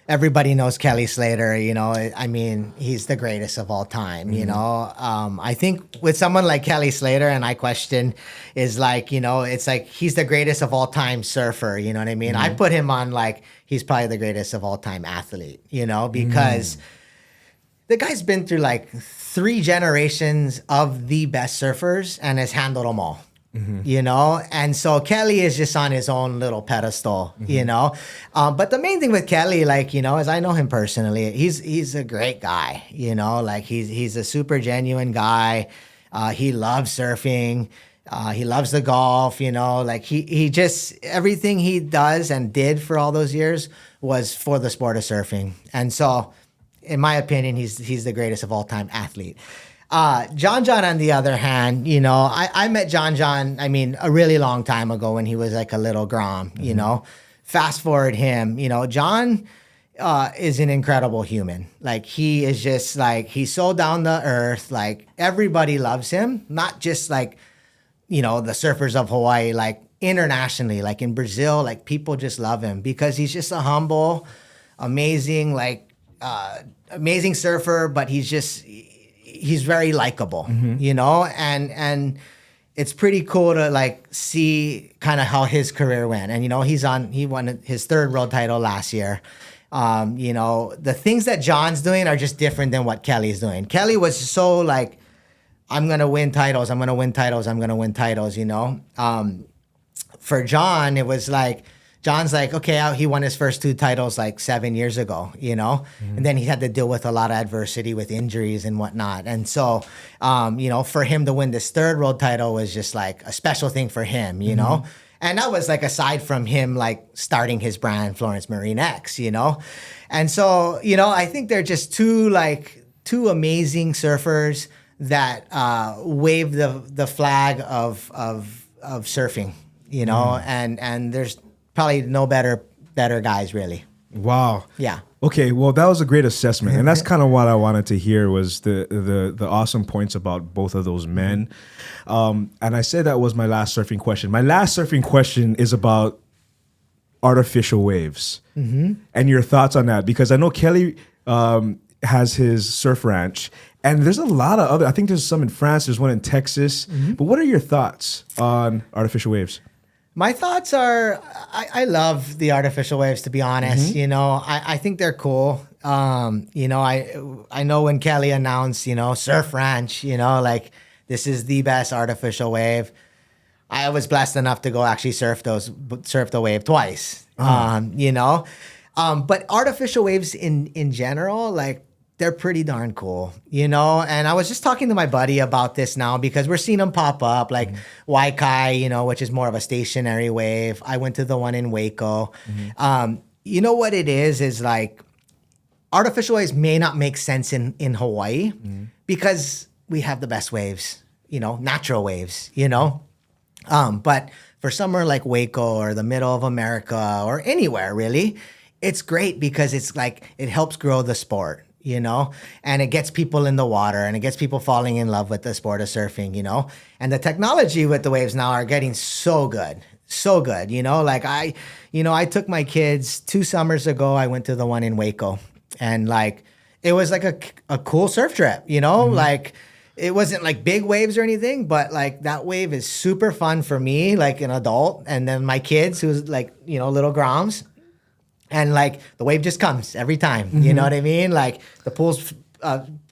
everybody knows Kelly Slater, I mean, he's the greatest of all time, I think with someone like Kelly Slater, and I question is like, it's like, he's the greatest of all time surfer, you know what I mean? I put him on like, he's probably the greatest of all time athlete, because the guy's been through like 3 generations of the best surfers and has handled them all. And so Kelly is just on his own little pedestal, but the main thing with Kelly, like, as I know him personally, he's a great guy, like he's a super genuine guy. He loves surfing. He loves the golf, like he just, everything he does and did for all those years was for the sport of surfing. And so in my opinion, he's the greatest of all time athlete. John, on the other hand, I met John, I mean, a really long time ago when he was like a little grom, fast forward him, John is an incredible human. Like he is just like, he's so down to earth. Like everybody loves him, not just like, the surfers of Hawaii, like internationally, like in Brazil, like people just love him because he's just a humble, amazing, amazing surfer, but he's very likable, and it's pretty cool to like see kind of how his career went. And, he won his 3rd world title last year. The things that John's doing are just different than what Kelly's doing. Kelly was so like, I'm going to win titles. I'm going to win titles. I'm going to win titles, For John, it was like, John's like, okay, he won his first 2 titles like 7 years ago, and then he had to deal with a lot of adversity with injuries and whatnot. And so, for him to win this 3rd world title was just like a special thing for him, and that was like aside from him like starting his brand, Florence Marine X, and so, I think they're just two amazing surfers that wave the flag of surfing, and there's probably no better guys, really. Wow. Yeah. Okay, well, that was a great assessment, and that's kind of what I wanted to hear was the awesome points about both of those men. And I said that was my last surfing question. My last surfing question is about artificial waves and your thoughts on that, because I know Kelly has his surf ranch, and there's a lot of other. I think there's some in France. There's one in Texas. But what are your thoughts on artificial waves? My thoughts are, I love the artificial waves, to be honest. You know, I think they're cool. You know, I know when Kelly announced, you know, Surf Ranch, you know, like this is the best artificial wave. I was blessed enough to go actually surf the wave twice. You know, but artificial waves in general, like, they're pretty darn cool, you know? And I was just talking to my buddy about this now because we're seeing them pop up, like Aikau, you know, which is more of a stationary wave. I went to the one in Waco. You know what it is like artificial waves may not make sense in Hawaii because we have the best waves, you know, natural waves, you know? But for somewhere like Waco or the middle of America or anywhere really, it's great because it's like, it helps grow the sport, you know, and it gets people in the water and it gets people falling in love with the sport of surfing, you know, and the technology with the waves now are getting so good, you know, like I took my kids 2 summers ago, I went to the one in Waco and like, it was like a cool surf trip, you know, like it wasn't like big waves or anything, but like that wave is super fun for me, like an adult. And then my kids who's like, you know, little Groms. And like the wave just comes every time, you know what I mean? Like the pool's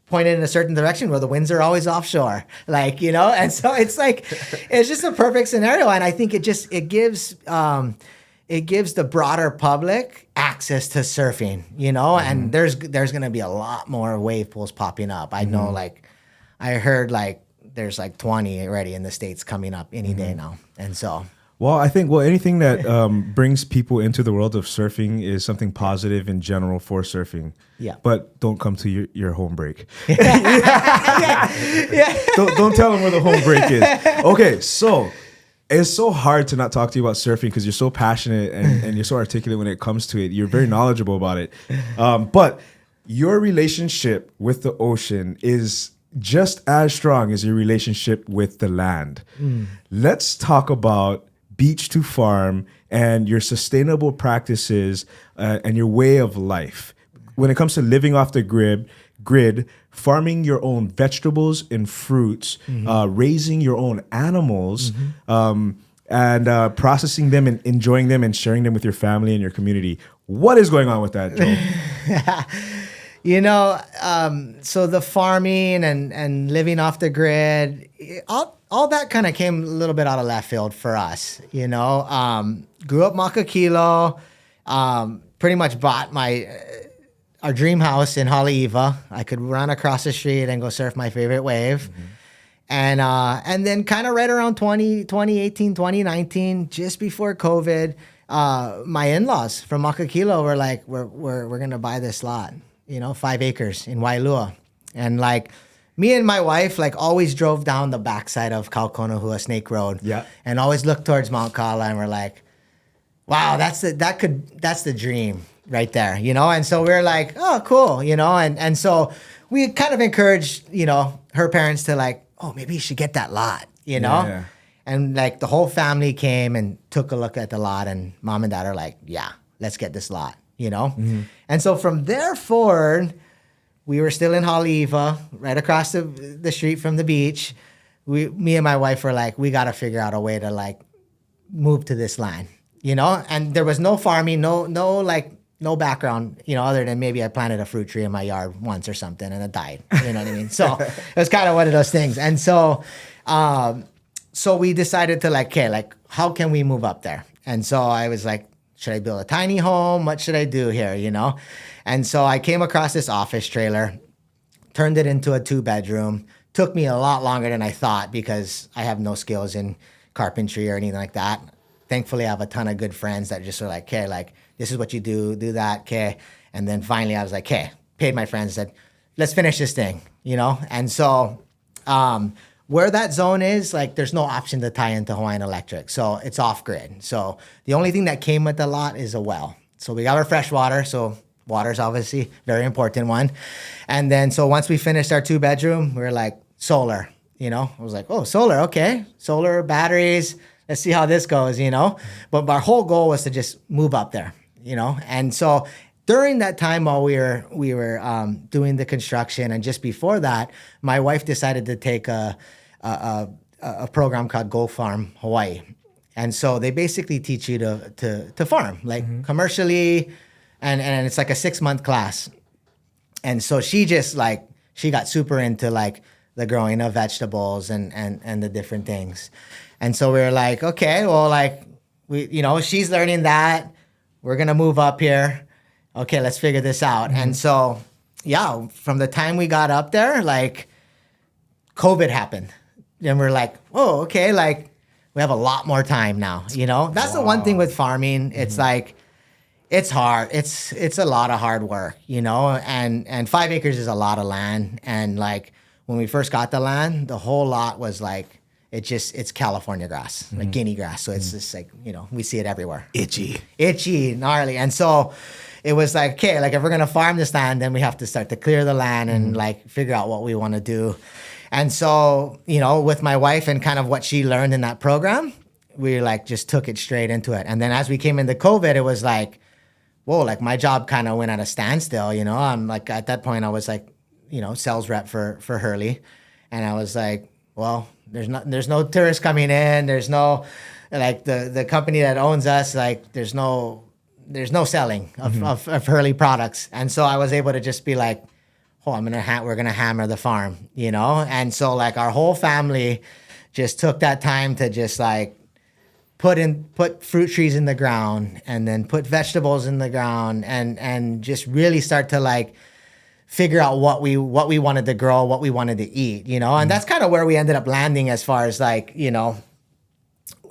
pointed in a certain direction where the winds are always offshore, like, you know? And so it's like, it's just a perfect scenario. And I think it gives the broader public access to surfing, you know? And there's going to be a lot more wave pools popping up. I know, like, I heard like there's like 20 already in the States coming up any day now. And so... Well, I think anything that brings people into the world of surfing is something positive in general for surfing. Yeah. But don't come to your home break. Yeah. Don't tell them where the home break is. Okay, so it's so hard to not talk to you about surfing because you're so passionate and you're so articulate when it comes to it. You're very knowledgeable about it. But your relationship with the ocean is just as strong as your relationship with the land. Let's talk about beach to farm and your sustainable practices and your way of life. When it comes to living off the grid, farming your own vegetables and fruits, raising your own animals, and processing them and enjoying them and sharing them with your family and your community. What is going on with that, Joel? You know, so the farming and living off the grid, all that kind of came a little bit out of left field for us, you know. Grew up Makakilo, pretty much bought our dream house in Haleiwa. I could run across the street and go surf my favorite wave. And then kind of right around 2018, 2019, just before COVID, my in-laws from Makakilo were like, we're going to buy this lot. You know, 5 acres in Wailua. And like me and my wife like always drove down the backside of Kaukonahua Snake Road. Yeah. And always looked towards Mount Kala and we're like, wow, that's the dream right there, you know? And so we're like, oh, cool, you know? And so we kind of encouraged, you know, her parents to like, oh, maybe you should get that lot, you know? Yeah. And like the whole family came and took a look at the lot and mom and dad are like, yeah, let's get this lot. You know? And so from there forward, we were still in Haleiwa, right across the street from the beach. Me and my wife were like, we got to figure out a way to like move to this land, you know? And there was no farming, no background, you know, other than maybe I planted a fruit tree in my yard once or something and it died, you know what I mean? So it was kind of one of those things. And so, so we decided to like, okay, like how can we move up there? And so I was like, should I build a tiny home? What should I do here, you know? And so I came across this office trailer, turned it into a 2-bedroom. Took me a lot longer than I thought because I have no skills in carpentry or anything like that. Thankfully, I have a ton of good friends that just are like, okay, like, this is what you do that, okay? And then finally I was like, okay, paid my friends, said, let's finish this thing, you know? And so, where that zone is, like, there's no option to tie into Hawaiian Electric. So it's off grid. So the only thing that came with the lot is a well. So we got our fresh water. So water's obviously very important one. And then, so once we finished our 2-bedroom, we were like, solar, you know? I was like, oh, solar, okay. Solar, batteries, let's see how this goes, you know? But our whole goal was to just move up there, you know? And so during that time while we were doing the construction, and just before that, my wife decided to take a program called Go Farm Hawaii. And so they basically teach you to farm, like commercially, and it's like a 6-month class. And so she just like, she got super into like the growing of vegetables and the different things. And so we were like, okay, well, like we, you know, she's learning that, we're gonna move up here. Okay, let's figure this out. And so, yeah, from the time we got up there, like COVID happened. And we're like, oh, okay, like we have a lot more time now, you know? That's the one thing with farming. It's like, it's hard. It's a lot of hard work, you know? And 5 acres is a lot of land. And like when we first got the land, the whole lot was like, it's California grass, like guinea grass. So it's just like, you know, we see it everywhere. Itchy, gnarly. And so it was like, okay, like if we're gonna farm this land, then we have to start to clear the land and like figure out what we want to do. And so, you know, with my wife and kind of what she learned in that program, we like just took it straight into it. And then as we came into COVID, it was like, whoa, like my job kind of went at a standstill, you know? I'm like, at that point I was like, you know, sales rep for Hurley. And I was like, well, there's no tourists coming in. There's no, like the company that owns us, like there's no selling of Hurley products. And so I was able to just be like, oh, we're gonna hammer the farm, you know? And so like our whole family just took that time to just like put fruit trees in the ground, and then put vegetables in the ground, and just really start to like figure out what we wanted to grow, what we wanted to eat, you know? And that's kind of where we ended up landing as far as like, you know,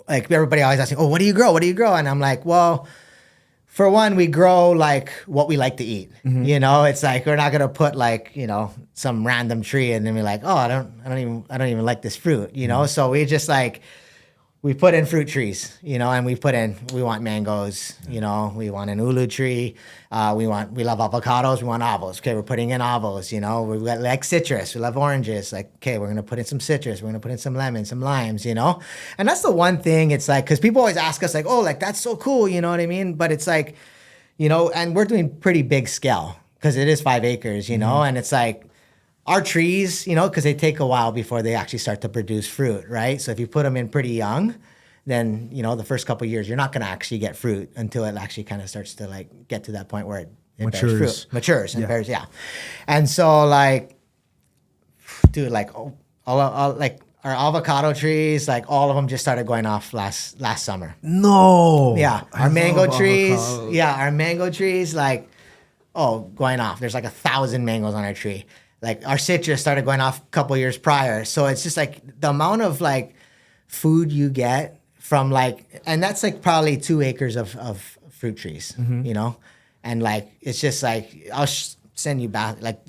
like everybody always asking, oh, what do you grow? What do you grow? And I'm like, well, for one, we grow like what we like to eat. You know, it's like we're not gonna put like, you know, some random tree and then be like, oh, I don't even like this fruit, you know. So we just like we put in fruit trees, you know, and we want mangoes, you know, we want an ulu tree, we love avocados, we want avos. Okay, we're putting in avos, you know, we like citrus, we love oranges. Like, okay, we're gonna put in some citrus, we're gonna put in some lemons, some limes, you know. And that's the one thing. It's like, because people always ask us like, oh, like that's so cool, you know what I mean? But it's like, you know, and we're doing pretty big scale because it is 5 acres, you know, and it's like our trees, you know, because they take a while before they actually start to produce fruit, right? So if you put them in pretty young, then, you know, the first couple of years, you're not going to actually get fruit until it actually kind of starts to like get to that point where it bears fruit. Matures and bears, yeah. And so like, dude, like all like our avocado trees, like all of them just started going off last summer. No. Yeah. Our mango trees. Avocados. Yeah. Our mango trees, like, going off. There's like 1,000 mangoes on our tree. Like our citrus started going off a couple years prior. So it's just like the amount of like food you get from like, and that's like probably 2 acres of fruit trees, you know? And like, it's just like, I'll send you back, like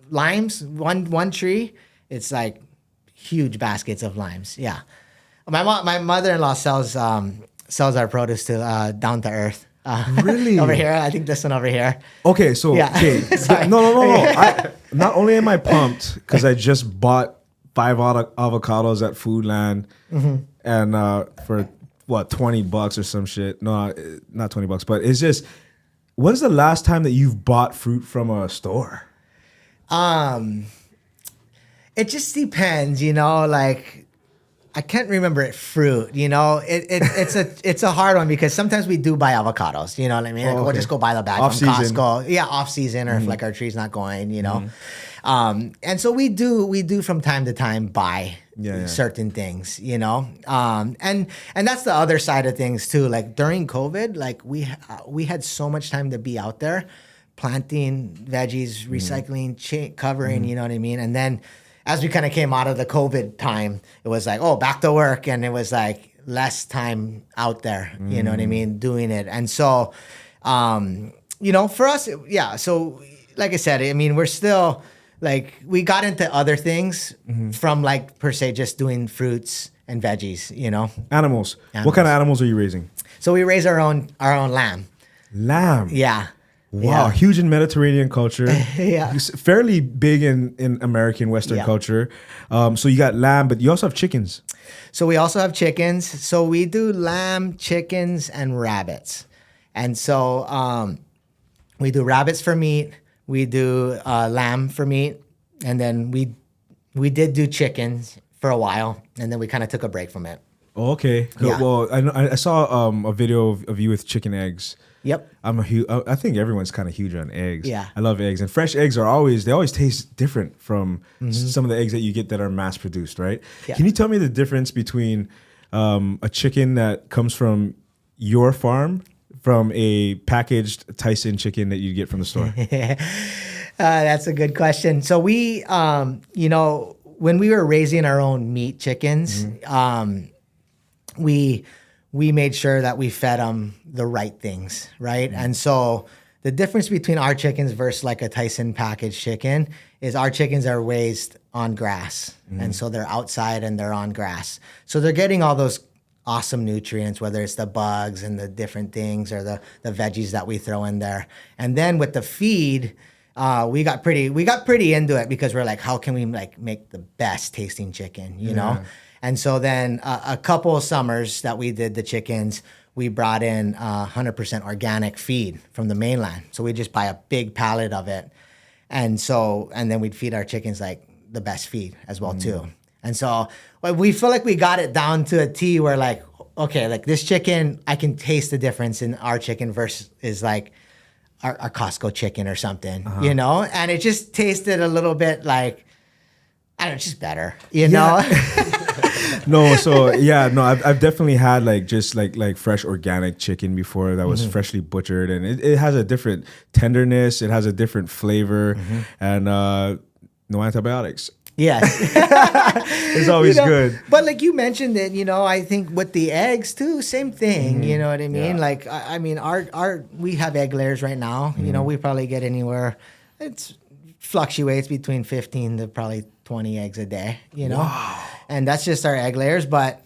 limes, one tree, it's like huge baskets of limes. Yeah. My mother-in-law sells our produce to Down to Earth. Really? Over here. I think this one over here. Okay, so yeah. Okay. No. Not only am I pumped because I just bought 5 avocados at Foodland, and for what, $20 or some shit. No, not $20, but it's just, when's the last time that you've bought fruit from a store? It just depends, you know, like I can't remember fruit, you know. It's a hard one because sometimes we do buy avocados, you know what I mean? Like, we'll just go buy the bag from Costco. Yeah, off season, or if like our tree's not going, you know. And so we do from time to time buy certain things, you know. And that's the other side of things too. Like during COVID, like we had so much time to be out there planting veggies, recycling, covering, you know what I mean? And then as we kind of came out of the COVID time, it was like, back to work. And it was like less time out there, you know what I mean, doing it. And so, you know, for us, so like I said, I mean, we're still like, we got into other things from like per se just doing fruits and veggies, you know. Animals. What kind of animals are you raising? So we raise our own lamb. Lamb. Yeah. Wow, Yeah. huge in Mediterranean culture. Yeah. Fairly big in American Western culture. So you got lamb, but you also have chickens. So we also have chickens. So we do lamb, chickens, and rabbits. And so we do rabbits for meat. We do lamb for meat. And then we did do chickens for a while. And then we kind of took a break from it. Okay. Yeah. Well, I saw a video of you with chicken eggs. Yep. I think everyone's kind of huge on eggs. Yeah. I love eggs, and fresh eggs they always taste different from some of the eggs that you get that are mass produced, right? Yeah. Can you tell me the difference between a chicken that comes from your farm from a packaged Tyson chicken that you get from the store? That's a good question. So we, when we were raising our own meat chickens, we made sure that we fed them the right things, right? And so the difference between our chickens versus like a Tyson packaged chicken is our chickens are raised on grass. And so they're outside and they're on grass. So they're getting all those awesome nutrients, whether it's the bugs and the different things or the veggies that we throw in there. And then with the feed, we got pretty into it because we're like, how can we like make the best tasting chicken, you know? And so then a couple of summers that we did the chickens, we brought in 100% organic feed from the mainland. So we just buy a big pallet of it. And then we'd feed our chickens like the best feed as well too. And so we feel like we got it down to a T where like, okay, like this chicken, I can taste the difference in our chicken versus is like our Costco chicken or something, you know? And it just tasted a little bit like, I don't know, just better, you know? I've definitely had like just like fresh organic chicken before that was freshly butchered, and it has a different tenderness, it has a different flavor, and no antibiotics. Yes. It's always good. But like you mentioned it, I think with the eggs too, same thing, you know what I mean? Yeah. Like, I mean, we have egg layers right now, we probably get anywhere, it fluctuates between 15 to probably 20 eggs a day, Wow. And that's just our egg layers, but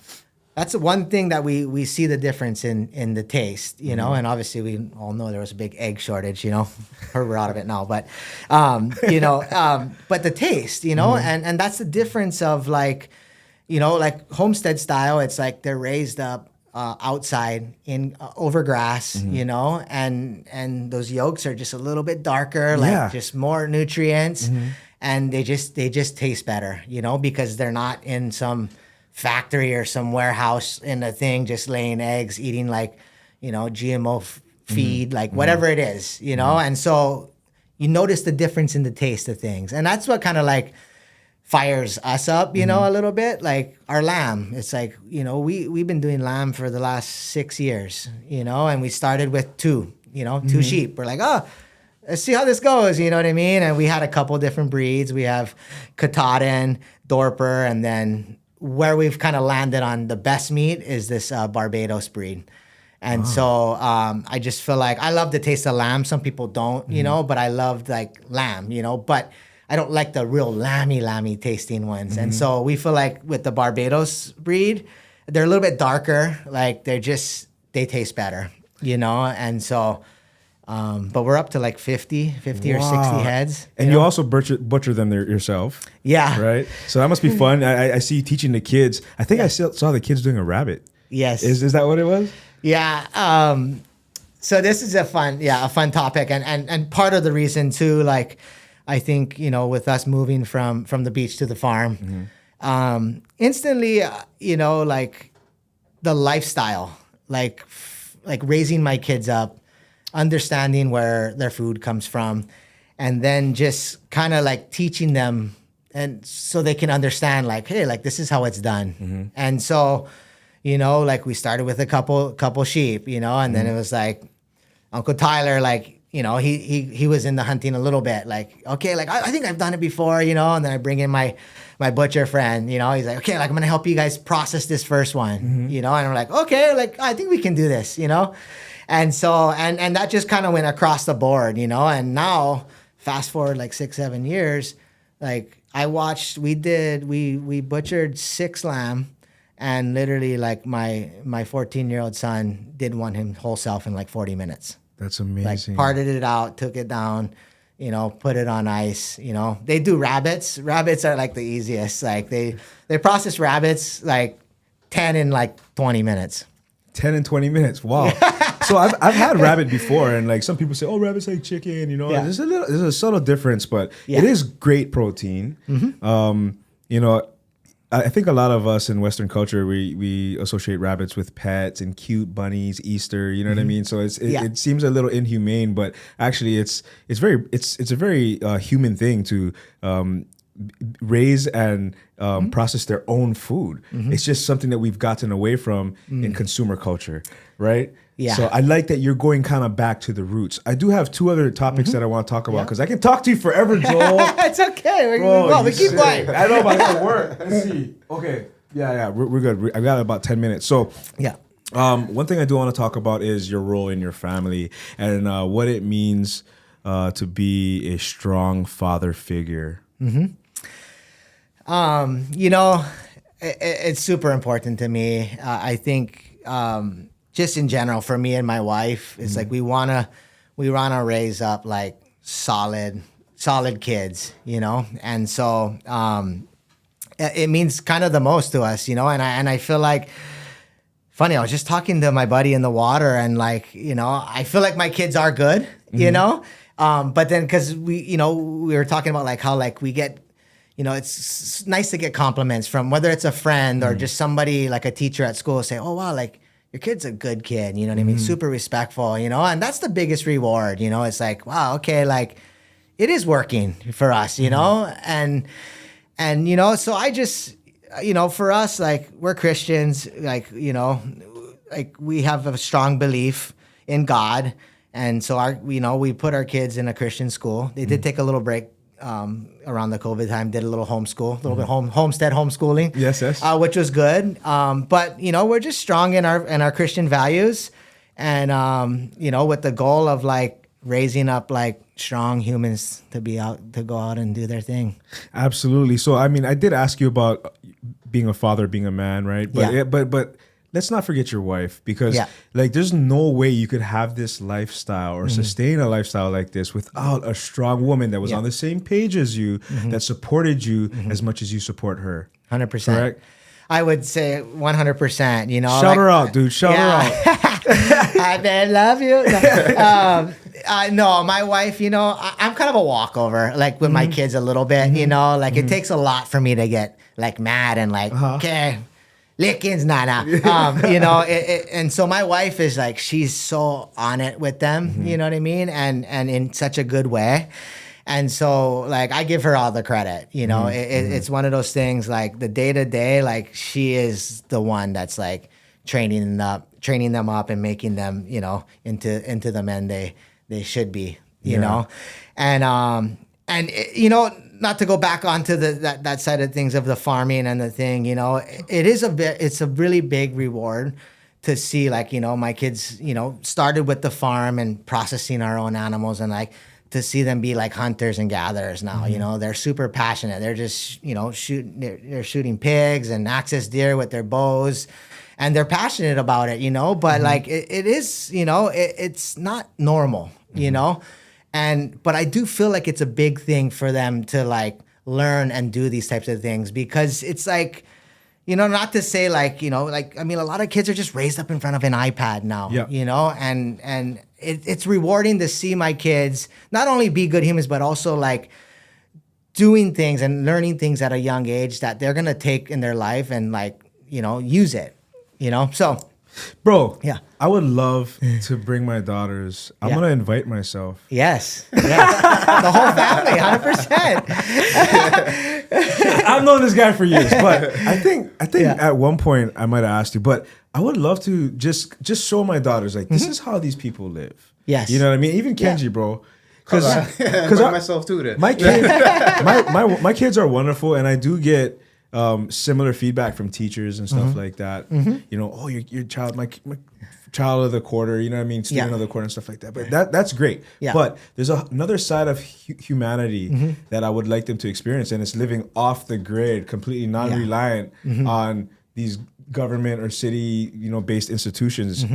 that's one thing that we see the difference in the taste, and obviously we all know there was a big egg shortage, we're out of it now, but, but the taste, and that's the difference of like, like homestead style, it's like they're raised up outside in over grass, and those yolks are just a little bit darker, like just more nutrients, and they just taste better, because they're not in some factory or some warehouse in a thing just laying eggs, eating like, GMO feed, like whatever it is, and so you notice the difference in the taste of things, and that's what kind of like fires us up, a little bit. Like our lamb, it's like, we've been doing lamb for the last 6 years, and we started with two sheep. We're like, oh, let's see how this goes, you know what I mean? And we had a couple different breeds. We have Katahdin, Dorper, and then where we've kind of landed on the best meat is this Barbados breed. And so I just feel like I love the taste of lamb. Some people don't, but I loved like lamb, but I don't like the real lammy tasting ones. And so we feel like with the Barbados breed, they're a little bit darker. Like they taste better, and so, but we're up to like 50 or 60 heads. And you also butcher them there yourself. Yeah. Right? So that must be fun. I see you teaching the kids. I think I saw the kids doing a rabbit. Yes. Is that what it was? Yeah. So this is a fun topic. And part of the reason too, like, I think, with us moving from the beach to the farm, instantly, like the lifestyle, like raising my kids up, understanding where their food comes from, and then just kind of like teaching them, and so they can understand like, hey, like this is how it's done. And so, like we started with a couple sheep, and then it was like Uncle Tyler, like, he was in the hunting a little bit, like, okay, like I think I've done it before, and then I bring in my butcher friend, he's like, okay, like I'm gonna help you guys process this first one, and I'm like, okay, like I think we can do this, and so and that just kind of went across the board, and now fast forward like 6-7 years, like we butchered 6 lamb, and literally like my 14-year-old son did one him whole self in like 40 minutes. That's amazing. Like parted it out, took it down, you know, put it on ice. You know, they do rabbits. Rabbits are like the easiest. Like they process rabbits like 10 in like 20 minutes. 10 and 20 minutes. Wow. So I've had rabbit before, and like some people say, oh, rabbit's like chicken, you know. Yeah. There's a subtle difference, but it is great protein. You know, I think a lot of us in Western culture, we associate rabbits with pets and cute bunnies, Easter, you know what I mean? So it seems a little inhumane, but actually it's a very human thing to raise and process their own food. It's just something that we've gotten away from in consumer culture, right? Yeah. So I like that you're going kind of back to the roots. I do have two other topics that I want to talk about because I can talk to you forever, Joel. It's okay. We keep going. I know, but I gotta work. Let's see. Okay. Yeah. We're good. I got about 10 minutes. So yeah. One thing I do want to talk about is your role in your family and what it means to be a strong father figure. You know, it's super important to me. I think just in general for me and my wife, it's like we wanna raise up like solid kids, you know, and so it means kind of the most to us, you know, and I feel like. Funny, I was just talking to my buddy in the water, and like, you know, I feel like my kids are good, you know, but then because we were talking about like how like we get. You know, it's nice to get compliments from whether it's a friend or just somebody like a teacher at school say, oh, wow, like your kid's a good kid. You know what I mean? Super respectful, you know, and that's the biggest reward. You know, it's like, wow, OK, like it is working for us, you know, and, you know, so I just, you know, for us, like we're Christians, like, you know, like we have a strong belief in God. And so we put our kids in a Christian school. They did take a little break. Around the COVID time, did a little homeschool, a little bit homestead homeschooling. Yes. Which was good. But you know, we're just strong in our Christian values, and you know, with the goal of like raising up like strong humans to go out and do their thing. Absolutely. So I mean, I did ask you about being a father, being a man, right? But but let's not forget your wife, because like there's no way you could have this lifestyle or sustain a lifestyle like this without a strong woman that was on the same page as you, that supported you as much as you support her. 100%. Correct? I would say 100%, you know. Shout her out, dude. Shout her out. I love you. No, my wife, you know, I'm kind of a walkover, like with my kids a little bit, you know, like it takes a lot for me to get like mad and like, okay. Lickings, nah. You know, and so my wife is like, she's so on it with them, you know what I mean? And in such a good way. And so like, I give her all the credit, you know, it's one of those things like the day to day, like she is the one that's like training them up and making them, you know, into the men they should be, you know? And you know, not to go back onto that side of things of the farming and the thing, you know, it's a really big reward to see like, you know, my kids, you know, started with the farm and processing our own animals, and like to see them be like hunters and gatherers now, you know, they're super passionate. They're just, you know, they're shooting pigs and access deer with their bows, and they're passionate about it, you know, but like it is, you know, it's not normal, you know. But I do feel like it's a big thing for them to like learn and do these types of things, because it's like, you know, not to say like, you know, like, I mean, a lot of kids are just raised up in front of an iPad now, you know, and it's rewarding to see my kids not only be good humans, but also like doing things and learning things at a young age that they're going to take in their life and like, you know, use it, you know, so. Bro, I would love to bring my daughters. I'm going to invite myself. Yes. The whole family, 100%. I've known this guy for years, but I think at one point I might have asked you, but I would love to just show my daughters, like, this is how these people live. Yes. You know what I mean? Even Kenji, bro. Because myself too then. My kids, my kids are wonderful, and I do get similar feedback from teachers and stuff like that. You know, oh, your child, my child of the quarter, you know what I mean? Student of the quarter and stuff like that. But that's great. Yeah. But there's another side of humanity that I would like them to experience, and it's living off the grid, completely non-reliant on these government or city, you know, based institutions.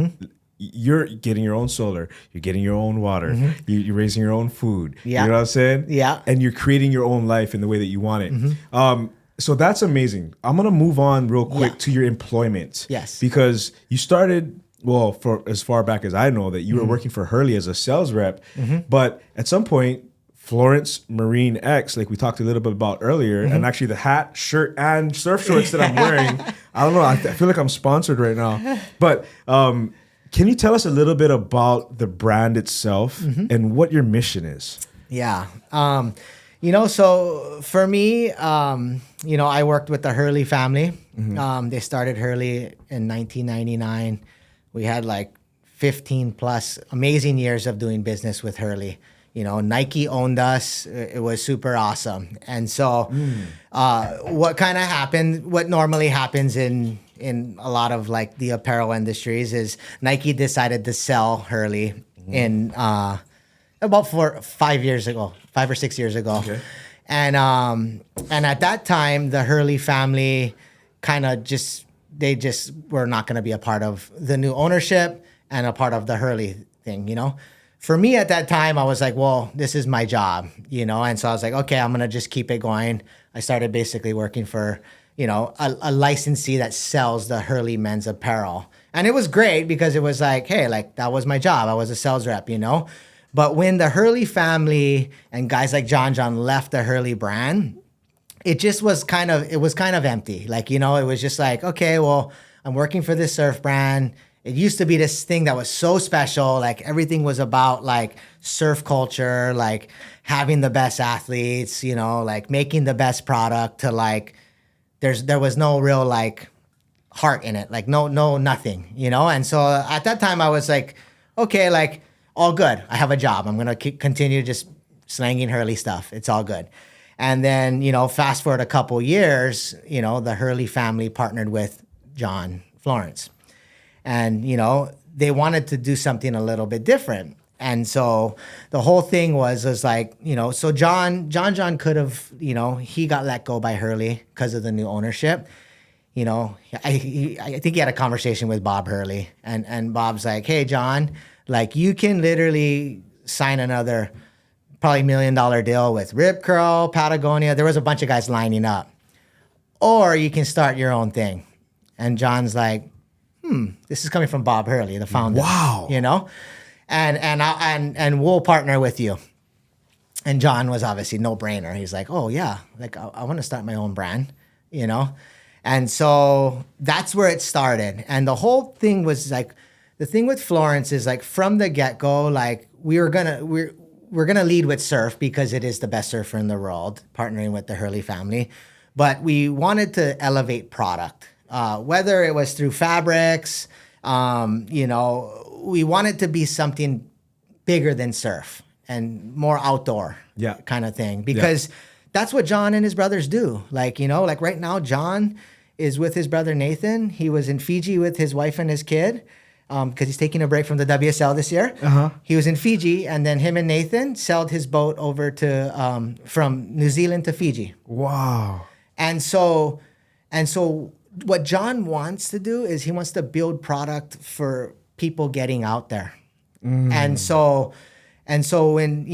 you're getting your own solar, you're getting your own water, you're raising your own food. Yeah. You know what I'm saying? Yeah. And you're creating your own life in the way that you want it. So that's amazing. I'm gonna move on real quick to your employment. Yes. Because you started, well, for as far back as I know, that you were working for Hurley as a sales rep, but at some point, Florence Marine X, like we talked a little bit about earlier, and actually the hat, shirt, and surf shorts that I'm wearing, I don't know, I feel like I'm sponsored right now. But can you tell us a little bit about the brand itself and what your mission is? Yeah. So for me, I worked with the Hurley family. They started Hurley in 1999. We had like 15 plus amazing years of doing business with Hurley. Nike owned us. It was super awesome. And so what kind of happened, what normally happens in a lot of like the apparel industries is Nike decided to sell Hurley in about 5 or 6 years ago. Okay. And at that time, the Hurley family kind of they were not going to be a part of the new ownership and a part of the Hurley thing, For me at that time, I was like, well, this is my job, And so I was like, okay, I'm going to just keep it going. I started basically working for, a licensee that sells the Hurley men's apparel. And it was great because it was like, hey, like that was my job. I was a sales rep, But when the Hurley family and guys like John left the Hurley brand, it just was kind of empty. Like, it was just like, okay, well, I'm working for this surf brand. It used to be this thing that was so special. Like everything was about like surf culture, like having the best athletes, like making the best product to like, there was no real like heart in it. Like no, nothing, And so at that time I was like, okay, like all good. I have a job. I'm going to continue just slanging Hurley stuff. It's all good. And then, fast forward a couple years, the Hurley family partnered with John Florence. And, they wanted to do something a little bit different. And so the whole thing was like, so John could have, he got let go by Hurley because of the new ownership. I think he had a conversation with Bob Hurley. And Bob's like, hey, John, like you can literally sign another probably $1 million deal with Rip Curl, Patagonia. There was a bunch of guys lining up. Or you can start your own thing. And John's like, this is coming from Bob Hurley, the founder. Wow. And we'll partner with you. And John was obviously no brainer. He's like, oh yeah, like I want to start my own brand, And so that's where it started. And the whole thing was like, the thing with Florence is like from the get-go, like we're gonna lead with surf because it is the best surfer in the world, partnering with the Hurley family. But we wanted to elevate product. Whether it was through fabrics, we wanted to be something bigger than surf and more outdoor kind of thing. Because that's what John and his brothers do. Like, like right now, John is with his brother Nathan. He was in Fiji with his wife and his kid because he's taking a break from the WSL this year. He was in Fiji, and then him and Nathan sailed his boat over to from New Zealand to Fiji. Wow. And so what John wants to do is he wants to build product for people getting out there. And so when,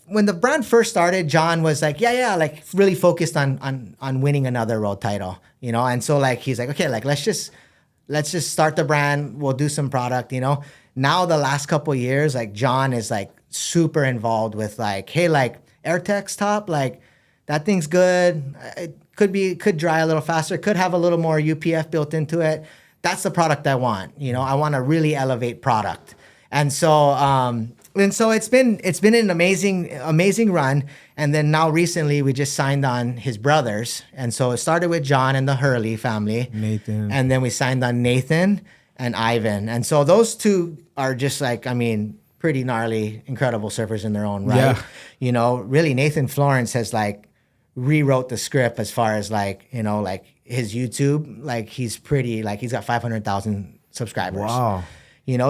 when the brand first started, John was like, like really focused on winning another world title, And so like, he's like, okay, like, let's just start the brand. We'll do some product, Now the last couple of years, like John is like super involved with like, hey, like AirTex top, like that thing's good. It could dry a little faster, could have a little more UPF built into it. That's the product I want. I want to really elevate product. And so it's been an amazing run. And then now recently we just signed on his brothers. And so it started with John and the Hurley family. Nathan. And then we signed on Nathan and Ivan. And so those two are just like, pretty gnarly, incredible surfers in their own right. Yeah. Really Nathan Florence has like rewrote the script as far as like, like his YouTube, like he's got 500,000 subscribers. Wow.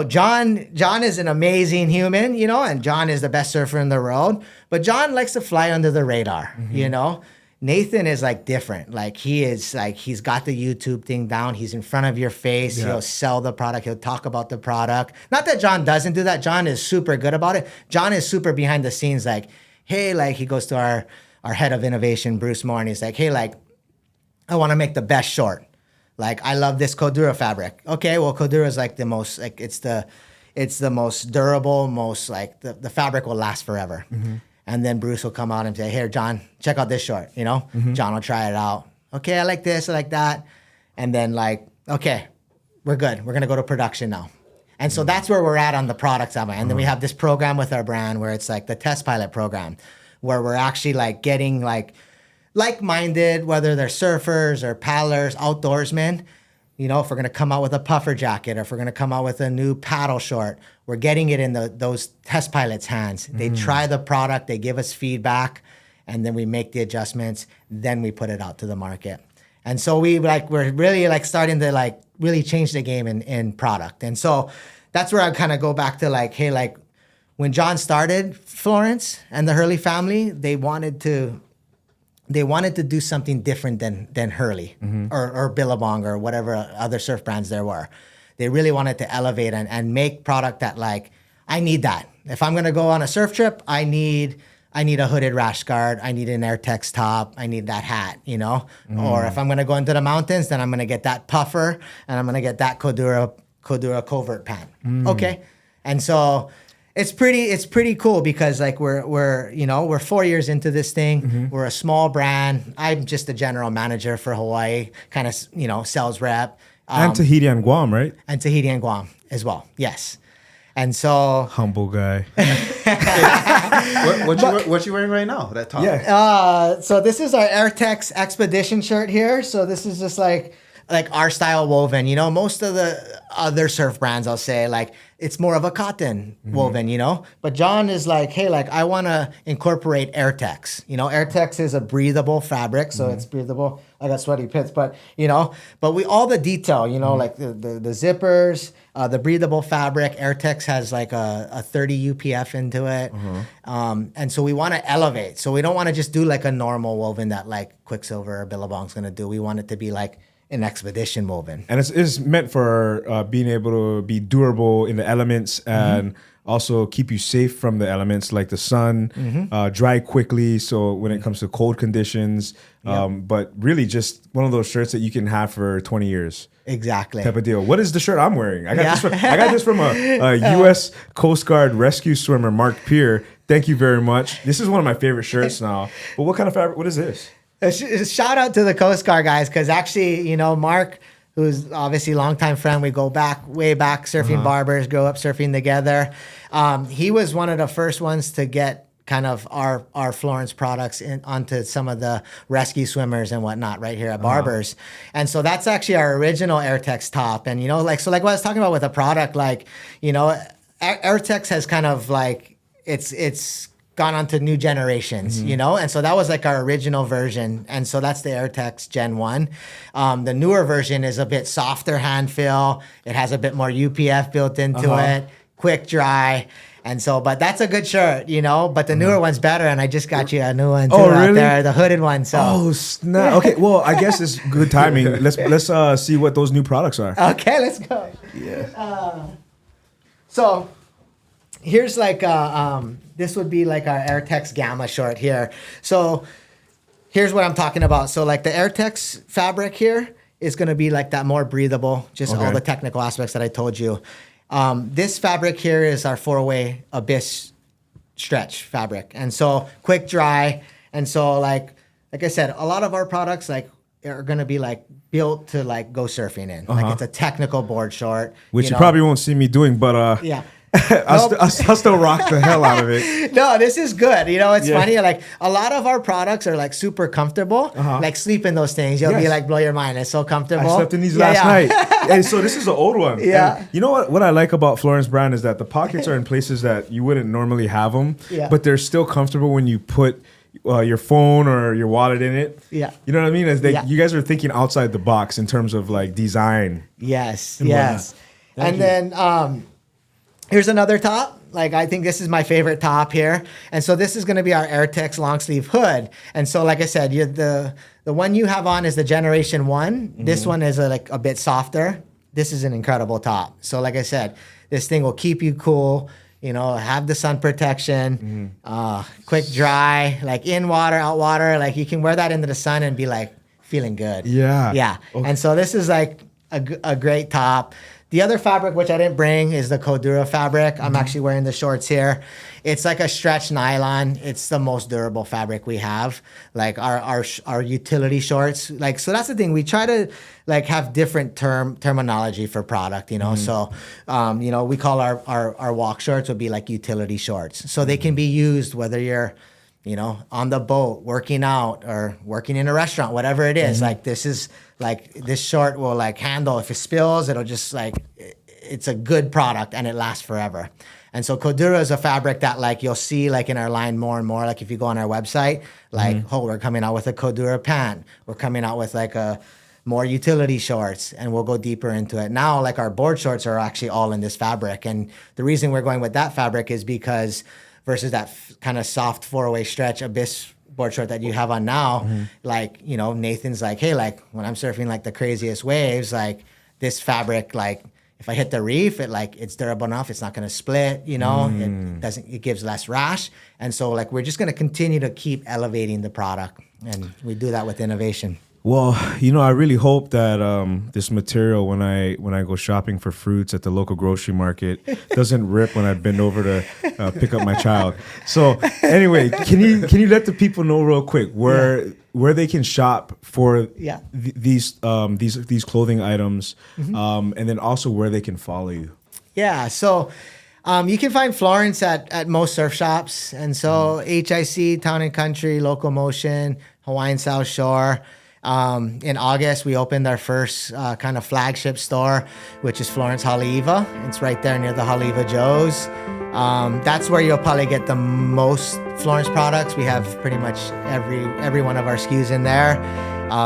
John is an amazing human, and John is the best surfer in the world, but John likes to fly under the radar, Nathan is like different. Like he is like, he's got the YouTube thing down. He's in front of your face. He'll sell the product. He'll talk about the product. Not that John doesn't do that. John is super good about it. John is super behind the scenes. Like, hey, like he goes to our head of innovation, Bruce Moore, and he's like, hey, like, I want to make the best short. Like, I love this Cordura fabric. Okay, well, Cordura is like the most, like it's the most durable, most like the fabric will last forever. And then Bruce will come out and say, here, John, check out this short, you know? John will try it out. Okay, I like this, I like that. And then like, okay, we're good. We're gonna go to production now. And so that's where we're at on the product side. And then we have this program with our brand where it's like the test pilot program, where we're actually like getting like-minded, whether they're surfers or paddlers, outdoorsmen. You know, if we're gonna come out with a puffer jacket, or if we're gonna come out with a new paddle short, we're getting it in those test pilots' hands. They try the product, they give us feedback, and then we make the adjustments, then we put it out to the market. And so we're really like starting to like really change the game in product. And so that's where I kind of go back to like, hey, like when John started Florence and the Hurley family, they wanted to do something different than Hurley or Billabong or whatever other surf brands there were. They really wanted to elevate and make product that like, I need that. If I'm gonna go on a surf trip, I need a hooded rash guard. I need an Airtex top. I need that hat, you know? Or if I'm gonna go into the mountains, then I'm gonna get that puffer and I'm gonna get that Cordura covert pant. Okay. And so it's pretty cool because like we're 4 years into this thing. We're a small brand. I'm just a general manager for Hawaii, kind of, you know, sales rep. And Tahiti and Guam, right? And Tahiti and Guam as well. Yes. And so humble guy. What you wearing right now? That top. Yeah. So this is our Airtex Expedition shirt here. So this is just like our style woven. You know, most of the other surf brands, I'll say, like it's more of a cotton woven, you know? But John is like, hey, like I want to incorporate Airtex. You know, Airtex is a breathable fabric, so it's breathable. I got sweaty pits, but you know, all the detail, you know, like the zippers, the breathable fabric. Airtex has like a 30 UPF into it. And so we want to elevate. So we don't want to just do like a normal woven that like Quicksilver or Billabong's going to do. We want it to be like an expedition woven. And it's meant for being able to be durable in the elements and also keep you safe from the elements like the sun, dry quickly. So when it comes to cold conditions, but really just one of those shirts that you can have for 20 years. Exactly. Type of deal. What is the shirt I'm wearing? I got this from a U.S. Coast Guard rescue swimmer, Mark Peer. Thank you very much. This is one of my favorite shirts now. But what kind of fabric? What is this? Shout out to the Coast Guard guys, because actually, you know, Mark, who's obviously a longtime friend, we go way back, surfing barbers, grow up surfing together. He was one of the first ones to get kind of our Florence products onto some of the rescue swimmers and whatnot right here at Barbers. And so that's actually our original Airtex top. And, you know, like what I was talking about with a product, like, you know, Airtex has kind of like, it's gone on to new generations, you know? And so that was like our original version. And so that's the Airtex Gen 1. The newer version is a bit softer hand feel. It has a bit more UPF built into it, quick dry. And so, but that's a good shirt, you know? But the newer one's better, and I just got you a new one too out there, the hooded one. So. Oh, snap. Okay, well, I guess it's good timing. Let's see what those new products are. Okay, let's go. Yeah. So here's like this would be like our Airtex Gamma short here. So here's what I'm talking about. So like the Airtex fabric here is going to be like that more breathable, just all the technical aspects that I told you. This fabric here is our 4-way Abyss stretch fabric. And so quick dry. And so like I said, a lot of our products like are going to be like built to like go surfing in. Like it's a technical board short. Which you probably won't see me doing, but yeah. I'll still rock the hell out of it. No, this is good. You know, it's funny. Like a lot of our products are like super comfortable. Like sleep in those things. You'll be like, blow your mind. It's so comfortable. I slept in these last night. And so this is an old one. Yeah. And you know what I like about Florence brand is that the pockets are in places that you wouldn't normally have them. Yeah. But they're still comfortable when you put your phone or your wallet in it. Yeah. You know what I mean? You guys are thinking outside the box in terms of like design. Yes. Yes. And then here's another top. Like, I think this is my favorite top here. And so this is going to be our Airtex long sleeve hood. And so, like I said, the one you have on is the Generation 1. Mm-hmm. This one is a bit softer. This is an incredible top. So like I said, this thing will keep you cool, you know, have the sun protection, quick dry, like in water, out water. Like you can wear that into the sun and be like feeling good. Yeah. Yeah. Okay. And so this is like a great top. The other fabric, which I didn't bring, is the Cordura fabric. I'm actually wearing the shorts here. It's like a stretch nylon. It's the most durable fabric we have. Like our utility shorts. Like, so that's the thing. We try to like have different terminology for product, you know. So, you know, we call our walk shorts would be like utility shorts. So they can be used whether you're, you know, on the boat, working out, or working in a restaurant, whatever it is. Like this is like, this short will like handle, if it spills, it'll just like, it's a good product and it lasts forever. And so Cordura is a fabric that like you'll see like in our line more and more. Like if you go on our website, like, oh, we're coming out with a Cordura pant. We're coming out with like a more utility shorts, and we'll go deeper into it. Now, like our board shorts are actually all in this fabric. And the reason we're going with that fabric is because versus that kind of soft 4-way stretch Abyss board short that you have on now, like, you know, Nathan's like, hey, like when I'm surfing like the craziest waves, like this fabric, like if I hit the reef, it's durable enough, it's not gonna split, you know, it gives less rash. And so like we're just gonna continue to keep elevating the product, and we do that with innovation. Well, you know, I really hope that this material, when I go shopping for fruits at the local grocery market, doesn't rip when I bend over to pick up my child. So, anyway, can you let the people know real quick where they can shop for these clothing items, and then also where they can follow you? Yeah. So. You can find Florence at most surf shops, and so HIC, Town and Country, Local Motion, Hawaiian South Shore. In August, we opened our first kind of flagship store, which is Florence Haleiwa. It's right there near the Haleiwa Joe's. That's where you'll probably get the most Florence products. We have pretty much every one of our SKUs in there.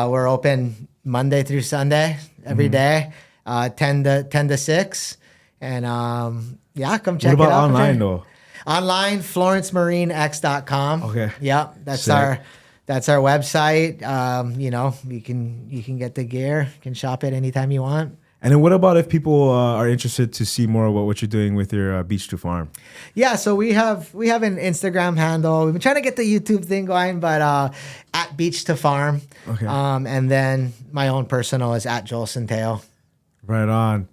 We're open Monday through Sunday, every day, 10 to 6. And come check it out. What about online though? Online, FlorenceMarineX.com. Okay. Yep, that's our website. You know, you can get the gear, you can shop it anytime you want. And then what about if people are interested to see more about what you're doing with your Beach to Farm? Yeah, so we have an Instagram handle. We've been trying to get the YouTube thing going, but at Beach to Farm. Okay. And then my own personal is at Joel Centeio. Right on.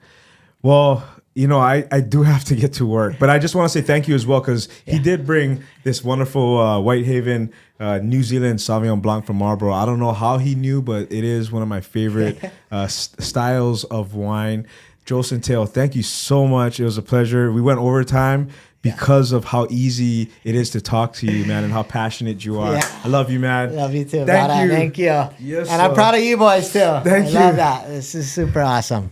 Well, you know, I do have to get to work, but I just want to say thank you as well, because he did bring this wonderful Whitehaven New Zealand Sauvignon Blanc from Marlborough. I don't know how he knew, but it is one of my favorite styles of wine. Joel Centeio, thank you so much. It was a pleasure. We went overtime because of how easy it is to talk to you, man, and how passionate you are. Yeah. I love you, man. Love you too. Thank you. Thank you. Yes, and I'm proud of you boys too. Thank you. I love that. This is super awesome.